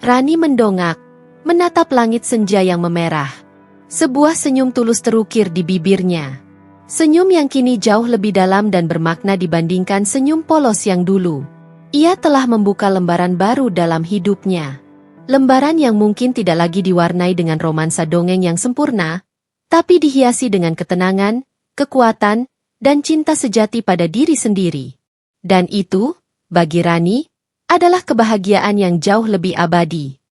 Rani mendongak, menatap langit senja yang memerah. Sebuah senyum tulus terukir di bibirnya. Senyum yang kini jauh lebih dalam dan bermakna dibandingkan senyum polos yang dulu. Ia telah membuka lembaran baru dalam hidupnya. Lembaran yang mungkin tidak lagi diwarnai dengan romansa dongeng yang sempurna, tapi dihiasi dengan ketenangan, kekuatan, dan cinta sejati pada diri sendiri. Dan itu, bagi Rani, adalah kebahagiaan yang jauh lebih abadi.